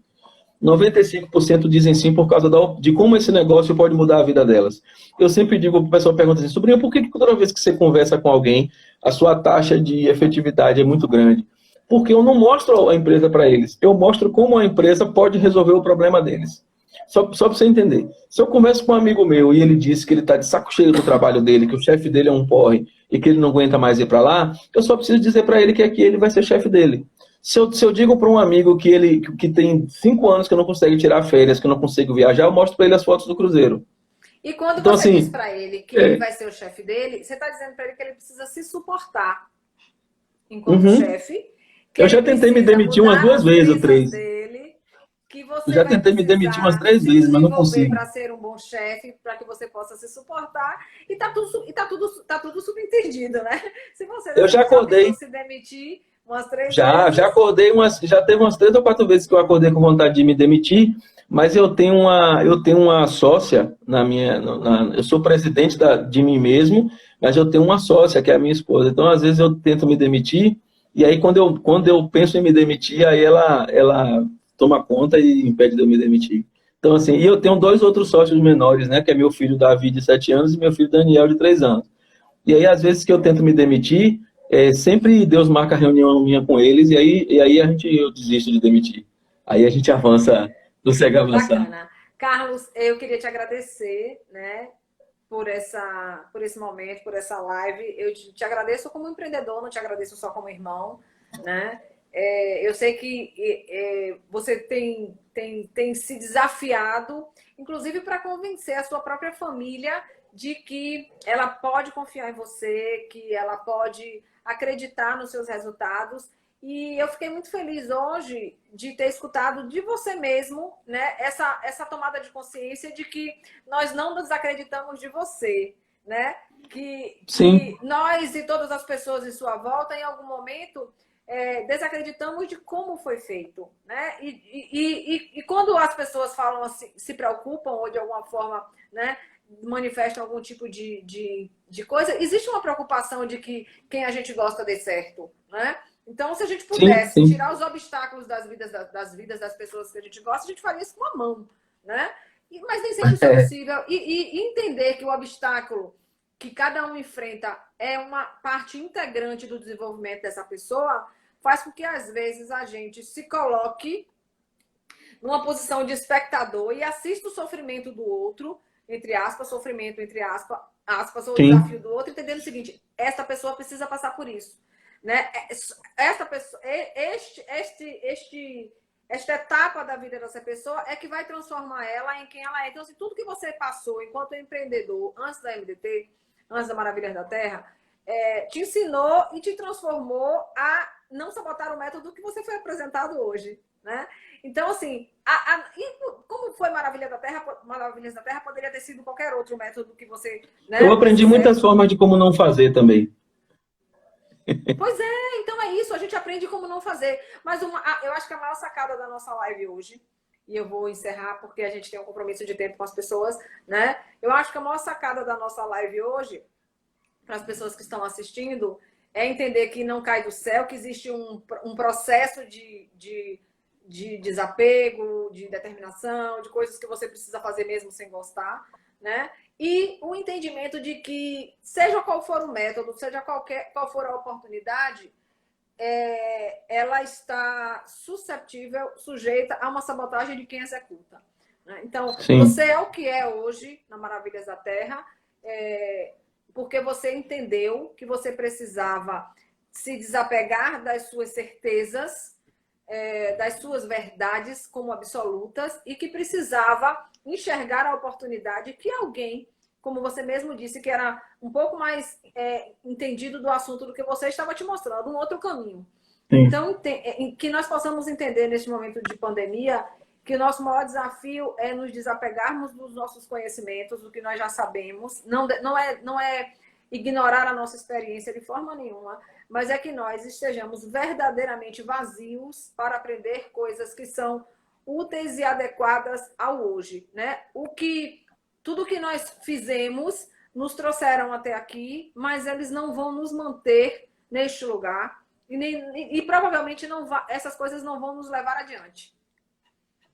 Speaker 2: 95% dizem sim por causa de como esse negócio pode mudar a vida delas. Eu sempre digo, o pessoal pergunta assim, sobrinha, por que toda vez que você conversa com alguém, a sua taxa de efetividade é muito grande? Porque eu não mostro a empresa para eles, eu mostro como a empresa pode resolver o problema deles. Só para você entender. Se eu converso com um amigo meu e ele diz que ele está de saco cheio do trabalho dele, que o chefe dele é um porre e que ele não aguenta mais ir para lá, eu só preciso dizer para ele que aqui ele vai ser chefe dele. Se eu digo para um amigo que tem 5 anos que não consegue tirar férias, que não consegue viajar, eu mostro para ele as fotos do Cruzeiro.
Speaker 1: E quando
Speaker 2: Então,
Speaker 1: você diz
Speaker 2: assim,
Speaker 1: para ele que ele
Speaker 2: é,
Speaker 1: vai ser o chefe dele, você está dizendo para ele que ele precisa se suportar enquanto
Speaker 2: uhum.
Speaker 1: chefe, que
Speaker 2: Eu
Speaker 1: ele
Speaker 2: já tentei me
Speaker 1: precisa
Speaker 2: demitir umas
Speaker 1: mudar
Speaker 2: 2
Speaker 1: as
Speaker 2: vezes ou
Speaker 1: crenças
Speaker 2: 3.
Speaker 1: dele, que
Speaker 2: Eu
Speaker 1: você
Speaker 2: já
Speaker 1: vai
Speaker 2: tentei me demitir umas
Speaker 1: precisar
Speaker 2: 3
Speaker 1: se
Speaker 2: vezes, mas não
Speaker 1: desenvolver
Speaker 2: consigo.
Speaker 1: para ser um bom chefe, para que você possa se suportar, e tá tudo subentendido, né? Se você
Speaker 2: Eu já
Speaker 1: já tentou
Speaker 2: acordei
Speaker 1: se demitir umas 3
Speaker 2: Já
Speaker 1: vezes.
Speaker 2: acordei já teve umas 3 ou 4 vezes que eu acordei com vontade de me demitir, mas eu tenho uma sócia eu sou presidente de mim mesmo, mas eu tenho uma sócia que é a minha esposa. Então, às vezes eu tento me demitir e aí quando eu penso em me demitir, aí ela toma conta e impede de eu me demitir. Então, assim, e eu tenho 2 outros sócios menores, né, que é meu filho Davi de 7 anos e meu filho Daniel de 3 anos. E aí, às vezes que eu tento me demitir, sempre Deus marca a reunião minha com eles, e aí eu desisto de demitir. Aí a gente avança, consegue avançar.
Speaker 1: Bacana. Carlos, eu queria te agradecer, né, por esse momento, por essa live. Eu te agradeço como empreendedor, não te agradeço só como irmão, né? Eu sei que você tem se desafiado, inclusive para convencer a sua própria família de que ela pode confiar em você, que ela pode acreditar nos seus resultados. E eu fiquei muito feliz hoje de ter escutado de você mesmo, né, essa tomada de consciência de que nós não desacreditamos de você, né?
Speaker 2: Sim,
Speaker 1: Que nós e todas as pessoas em sua volta, em algum momento, desacreditamos de como foi feito, né? E quando as pessoas falam assim, se preocupam ou de alguma forma, né, manifestam algum tipo de coisa, existe uma preocupação de que quem a gente gosta dê certo, né? Então, se a gente
Speaker 2: sim,
Speaker 1: pudesse
Speaker 2: sim.
Speaker 1: tirar os obstáculos das vidas das pessoas que a gente gosta, a gente faria isso com a mão, né? Mas nem sempre isso é
Speaker 2: É,
Speaker 1: possível. E entender que o obstáculo que cada um enfrenta é uma parte integrante do desenvolvimento dessa pessoa, faz com que, às vezes, a gente se coloque numa posição de espectador e assista o sofrimento do outro, entre aspas, sofrimento, entre aspas, ou o desafio do outro, entendendo o seguinte, essa pessoa precisa passar por isso. Né? Esta pessoa, esta etapa da vida dessa pessoa é que vai transformar ela em quem ela é. Então, assim, tudo que você passou enquanto empreendedor, antes da MDT, antes da Maravilhas da Terra, te ensinou e te transformou a não sabotar o método que você foi apresentado hoje, né? Então, assim, como foi Maravilhas da Terra poderia ter sido qualquer outro método que você... Né,
Speaker 2: eu aprendi muitas formas de como não fazer também.
Speaker 1: Pois é, então é isso, a gente aprende como não fazer. Mas eu acho que a maior sacada da nossa live hoje, e eu vou encerrar porque a gente tem um compromisso de tempo com as pessoas, né? Eu acho que a maior sacada da nossa live hoje, para as pessoas que estão assistindo, é entender que não cai do céu, que existe um processo de desapego, de determinação, de coisas que você precisa fazer mesmo sem gostar, né? E o entendimento de que, seja qual for o método, seja qual for a oportunidade, ela está sujeita a uma sabotagem de quem executa. Né? Então, sim, você é o que é hoje na Maravilhas da Terra, porque você entendeu que você precisava se desapegar das suas certezas, das suas verdades como absolutas, e que precisava enxergar a oportunidade que alguém, como você mesmo disse, que era um pouco mais entendido do assunto do que você, estava te mostrando um outro caminho. Sim. Então, que nós possamos entender neste momento de pandemia que o nosso maior desafio é nos desapegarmos dos nossos conhecimentos, do que nós já sabemos. Não é ignorar a nossa experiência de forma nenhuma, mas é que nós estejamos verdadeiramente vazios para aprender coisas que são úteis e adequadas ao hoje, né? Tudo que nós fizemos nos trouxeram até aqui, mas eles não vão nos manter neste lugar e provavelmente essas coisas não vão nos levar adiante,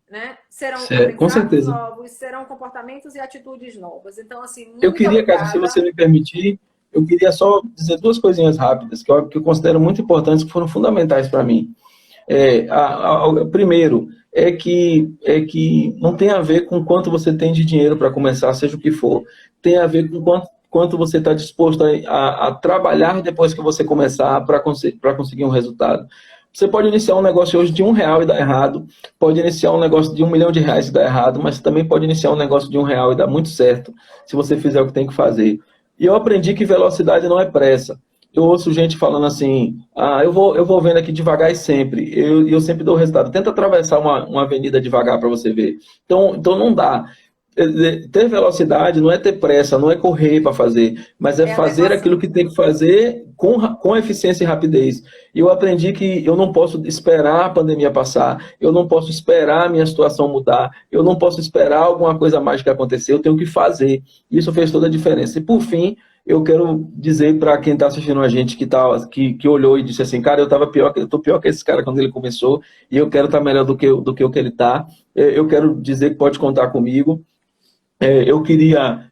Speaker 1: né? Serão aprendizados novos, serão comportamentos e atitudes novas. Então, assim, muito
Speaker 2: eu queria,
Speaker 1: obrigada.
Speaker 2: Cátia, se você me permitir, eu queria só dizer duas coisinhas rápidas que eu considero muito importantes, que foram fundamentais para mim. Primeiro, é que não tem a ver com quanto você tem de dinheiro para começar, seja o que for. Tem a ver com quanto você está disposto a trabalhar depois que você começar para conseguir um resultado. Você pode iniciar um negócio hoje de R$1 e dar errado, pode iniciar um negócio de R$1 milhão e dar errado, mas também pode iniciar um negócio de R$1 e dar muito certo, se você fizer o que tem que fazer. E eu aprendi que velocidade não é pressa. Eu ouço gente falando assim, eu vou vendo aqui devagar e sempre. Eu sempre dou o resultado. Tenta atravessar uma avenida devagar para você ver. Então não dá. Ter velocidade não é ter pressa, não é correr para fazer, mas é fazer aquilo que tem que fazer com eficiência e rapidez. E eu aprendi que eu não posso esperar a pandemia passar, eu não posso esperar a minha situação mudar, eu não posso esperar alguma coisa mágica acontecer, eu tenho que fazer. Isso fez toda a diferença. E por fim, eu quero dizer para quem está assistindo a gente, que olhou e disse assim, cara, eu estou pior que esse cara quando ele começou, e eu quero estar melhor do que o que ele está. Eu quero dizer que pode contar comigo. Eu queria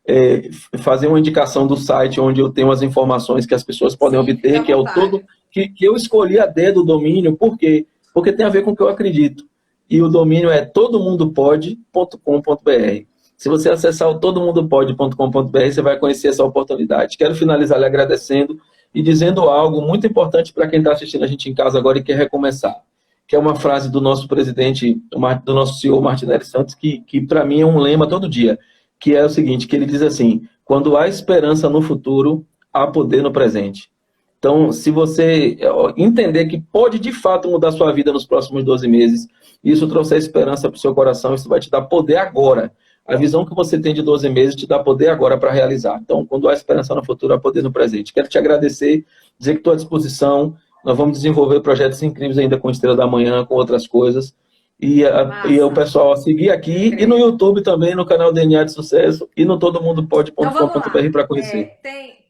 Speaker 2: fazer uma indicação do site onde eu tenho as informações que as pessoas podem obter, que é o todo, que eu escolhi a dedo o domínio, por quê? Porque tem a ver com o que eu acredito. E o domínio é todomundopode.com.br. Se você acessar o todomundopode.com.br, você vai conhecer essa oportunidade. Quero finalizar lhe agradecendo e dizendo algo muito importante para quem está assistindo a gente em casa agora e quer recomeçar, que é uma frase do nosso presidente, do nosso CEO Martinelli Santos, que para mim é um lema todo dia, que é o seguinte, que ele diz assim, quando há esperança no futuro, há poder no presente. Então, se você entender que pode de fato mudar sua vida nos próximos 12 meses, e isso trouxer esperança para o seu coração, isso vai te dar poder agora. A visão que você tem de 12 meses te dá poder agora para realizar. Então, quando há esperança no futuro, há poder no presente. Quero te agradecer, dizer que estou à disposição. Nós vamos desenvolver projetos incríveis ainda com Estrela da Manhã, com outras coisas. E o pessoal a seguir aqui, e no YouTube também, no canal DNA de Sucesso, e no todomundopode.com.br para conhecer.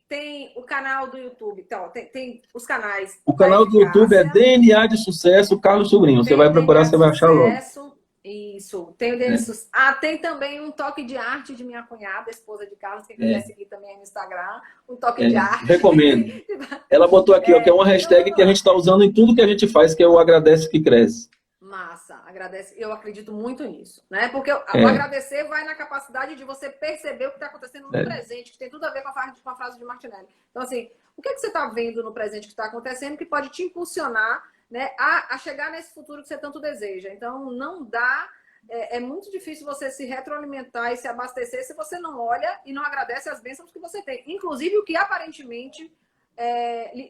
Speaker 1: Tem o canal do YouTube, então, tem os canais.
Speaker 2: O canal do YouTube é DNA de Sucesso Carlos Sobrinho. Você vai procurar, você vai achar logo.
Speaker 1: Isso, tem o Denis. Ah, tem também um toque de arte de minha cunhada, esposa de Carlos, quem quiser seguir também no Instagram, um toque de arte.
Speaker 2: Recomendo. Ela botou aqui, ó, que é uma hashtag que a gente está usando em tudo que a gente faz, que é o agradece que cresce.
Speaker 1: Massa, agradece. Eu acredito muito nisso, né? Porque o agradecer vai na capacidade de você perceber o que está acontecendo no presente, que tem tudo a ver com a frase de Martinelli. Então, assim, o que você está vendo no presente que está acontecendo que pode te impulsionar, né, a chegar nesse futuro que você tanto deseja. Então, não dá. É muito difícil você se retroalimentar e se abastecer se você não olha e não agradece as bênçãos que você tem. Inclusive o que aparentemente,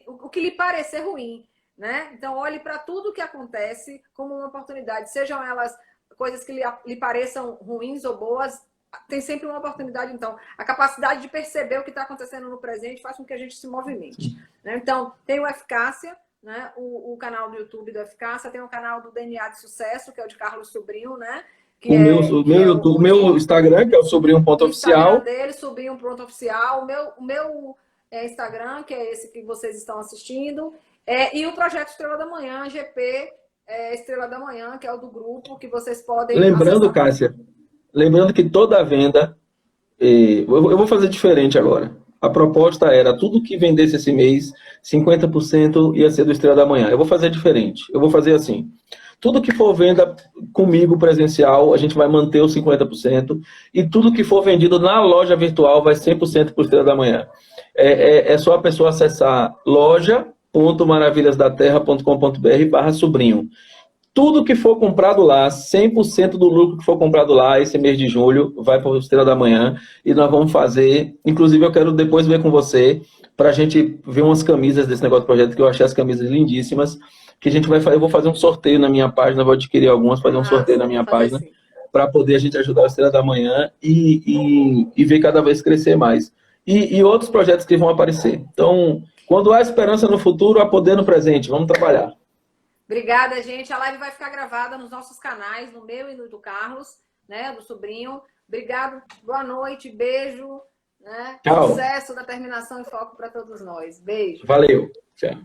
Speaker 1: o que lhe parecer ruim. Né? Então, olhe para tudo que acontece como uma oportunidade. Sejam elas coisas que lhe pareçam ruins ou boas, tem sempre uma oportunidade. Então, a capacidade de perceber o que está acontecendo no presente faz com que a gente se movimente. Né? Então, tem o Eficácia, né? O canal do YouTube do Eficácia, tem o canal do DNA de Sucesso, que é o de Carlos Sobrinho, né? Que
Speaker 2: o meu Instagram, que é o sobrinho.oficial.
Speaker 1: O Instagram dele, sobrinho.oficial. O meu Instagram, que é esse que vocês estão assistindo. E o Projeto Estrela da Manhã, GP Estrela da Manhã, que é o do grupo, que vocês podem...
Speaker 2: Lembrando, Cássia, lembrando que toda venda... eu vou fazer diferente agora. A proposta era, tudo que vendesse esse mês, 50% ia ser do Estrela da Manhã. Eu vou fazer diferente. Eu vou fazer assim. Tudo que for venda comigo presencial, a gente vai manter os 50%. E tudo que for vendido na loja virtual vai 100% para o Estrela da Manhã. É só a pessoa acessar loja.maravilhasdaterra.com.br/sobrinho. Tudo que for comprado lá, 100% do lucro que for comprado lá esse mês de julho, vai para o Estrela da Manhã. E nós vamos fazer, inclusive eu quero depois ver com você, para a gente ver umas camisas desse negócio do projeto, que eu achei as camisas lindíssimas, que a gente vai fazer, eu vou fazer um sorteio na minha página, vou adquirir algumas, fazer um sorteio na minha página, para poder a gente ajudar o Estrela da Manhã e ver cada vez crescer mais. E outros projetos que vão aparecer. Então, quando há esperança no futuro, há poder no presente. Vamos trabalhar.
Speaker 1: Obrigada, gente. A live vai ficar gravada nos nossos canais, no meu e no do Carlos, né, do sobrinho. Obrigado, boa noite, beijo, né?
Speaker 2: Tchau.
Speaker 1: Sucesso, determinação e foco para todos nós. Beijo.
Speaker 2: Valeu. Tchau.